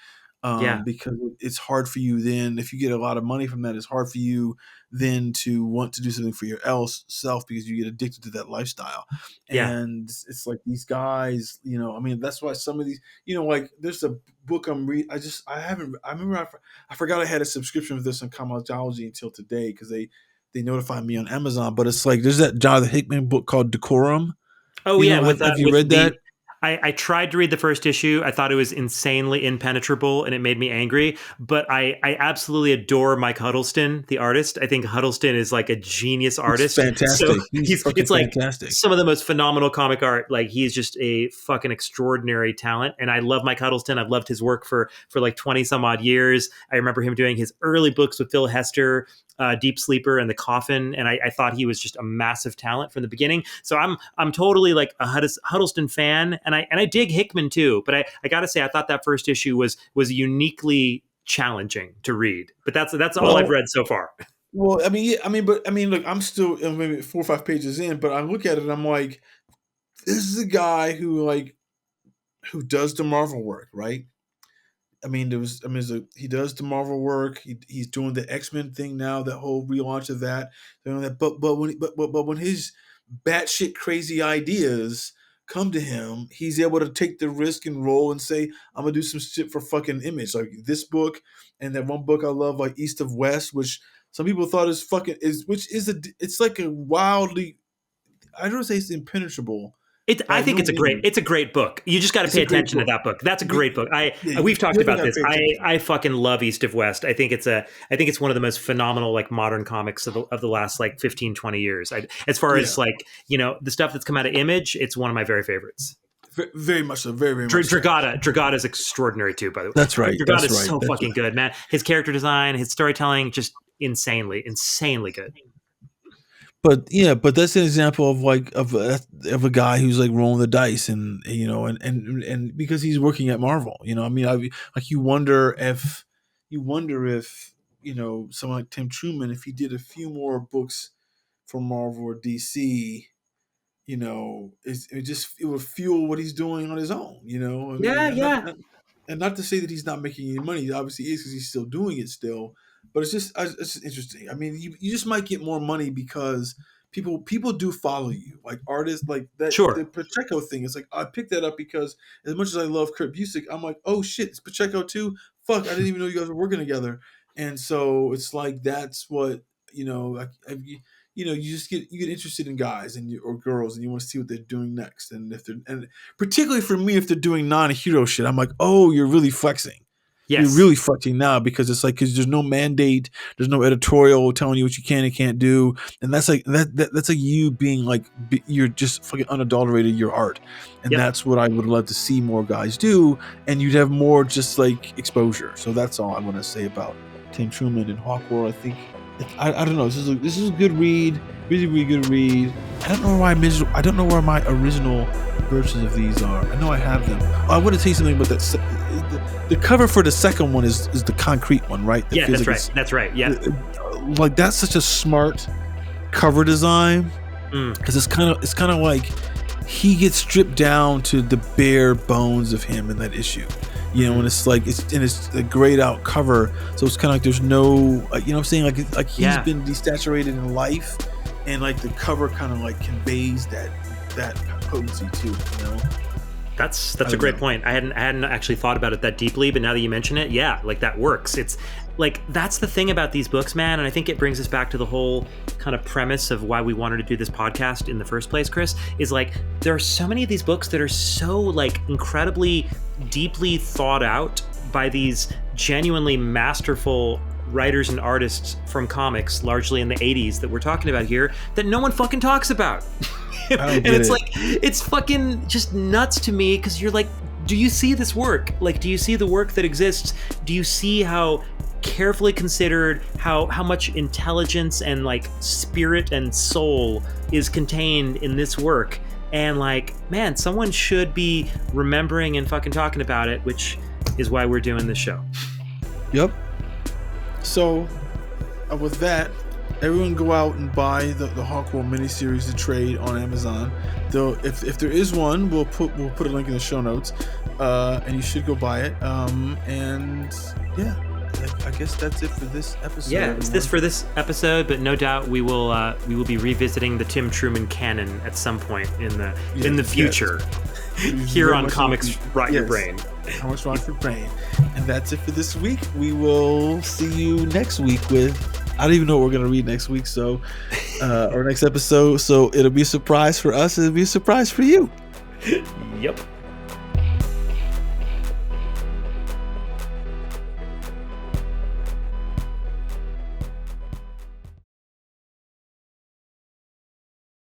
Yeah, because it's hard for you then if you get a lot of money from that. It's hard for you then to want to do something for your self because you get addicted to that lifestyle. yeah. And it's like these guys, you know. I mean, that's why some of these, you know, like there's a book I'm reading. I haven't. I remember I forgot I had a subscription for this on Comixology until today because they notified me on Amazon. But it's like there's that Jonathan Hickman book called Decorum. Oh You yeah, know, have you read that? I tried to read the first issue. I thought it was insanely impenetrable and it made me angry. But I absolutely adore Mike Huddleston, the artist. I think Huddleston is like a genius artist. It's fantastic. So It's like fantastic. some of the most phenomenal comic art. Like he's just a fucking extraordinary talent. And I love Mike Huddleston. I've loved his work for like 20 some odd years. I remember him doing his early books with Phil Hester, Deep Sleeper and The Coffin, and I thought he was just a massive talent from the beginning. So I'm totally like a Huddleston fan, and I dig Hickman too. But I got to say, I thought that first issue was uniquely challenging to read. But that's all I've read so far. Well, I mean, yeah, but look, I'm still maybe 4 or 5 pages in, but I look at it and I'm like, this is a guy who does the Marvel work, right? I mean, he does the Marvel work. He's doing the X-Men thing now, that whole relaunch of that. You know, that but when his batshit crazy ideas come to him, he's able to take the risk and roll and say, "I'm gonna do some shit for fucking Image." Like this book and that one book I love, like East of West, which some people thought it's like a wildly. I don't say it's impenetrable. I think it's a great book. You just got to pay attention to that book. That's a great book. We've talked about this. I fucking love East of West. I think it's one of the most phenomenal like modern comics of the last like 15, 20 years. As far as like, you know, the stuff that's come out of Image, it's one of my very favorites. Very much so. Very, very much Dragata is extraordinary too, by the way. That's right. Dragata is so fucking good, man. His character design, his storytelling, just insanely good. But yeah, but that's an example of like of a guy who's like rolling the dice, and you know, and because he's working at Marvel, you know, I mean, like you wonder if you know someone like Tim Truman, if he did a few more books for Marvel or DC, you know, it would fuel what he's doing on his own, you know. I mean, and not to say that he's not making any money. He obviously is because he's still doing it still. But it's just interesting. I mean, you just might get more money because people do follow you, like artists, like that. Sure. The Pacheco thing is like I picked that up because as much as I love Kurt Busiek, I'm like, oh shit, it's Pacheco too. Fuck, I didn't even know you guys were working together. And so it's like that's what you know. You know, you get interested in guys or girls, and you want to see what they're doing next. And and particularly for me, if they're doing non-hero shit, I'm like, oh, you're really flexing. Yes. You're really fucking now because it's like because there's no mandate, there's no editorial telling you what you can and can't do, and that's like that's like you being like you're just fucking unadulterated your art, and that's what I would love to see more guys do, and you'd have more just like exposure. So that's all I want to say about Tim Truman and Hawkworld. I think I don't know. This is a good read, really good read. I don't know where my original versions of these are. I know I have them. Oh, I want to tell you something about that. The cover for the second one is the concrete one, right? Yeah, that's right. That's right. Yeah, like that's such a smart cover design because it's kind of like he gets stripped down to the bare bones of him in that issue. You know, and it's a grayed out cover, so it's kind of like there's no, you know what I'm saying, like he's been desaturated in life, and like the cover kind of like conveys that potency too, you know. That's a great point. I hadn't actually thought about it that deeply, but now that you mention it, yeah, like that works. It's like that's the thing about these books, man, and I think it brings us back to the whole kind of premise of why we wanted to do this podcast in the first place, Chris, is like there are so many of these books that are so like incredibly deeply thought out by these genuinely masterful writers and artists from comics, largely in the 80s that we're talking about here, that no one fucking talks about. And it's like, it's fucking just nuts to me, because you're like, do you see this work? Like, do you see the work that exists? Do you see how carefully considered, how much intelligence and like spirit and soul is contained in this work? And like, man, someone should be remembering and fucking talking about it, which is why we're doing this show. Yep. So, with that, everyone go out and buy the Hawkworld miniseries to trade on Amazon. Though, if there is one, we'll put a link in the show notes, and you should go buy it. And yeah, I guess that's it for this episode. Yeah, it's this for this episode, but no doubt we will be revisiting the Tim Truman canon at some point in the future. Yes. Here on Comics Rot Your Brain. Comics Rot Your Brain. And that's it for this week. We will see you next week with, I don't even know what we're going to read next week, so or next episode, so it'll be a surprise for us, it'll be a surprise for you. Yep.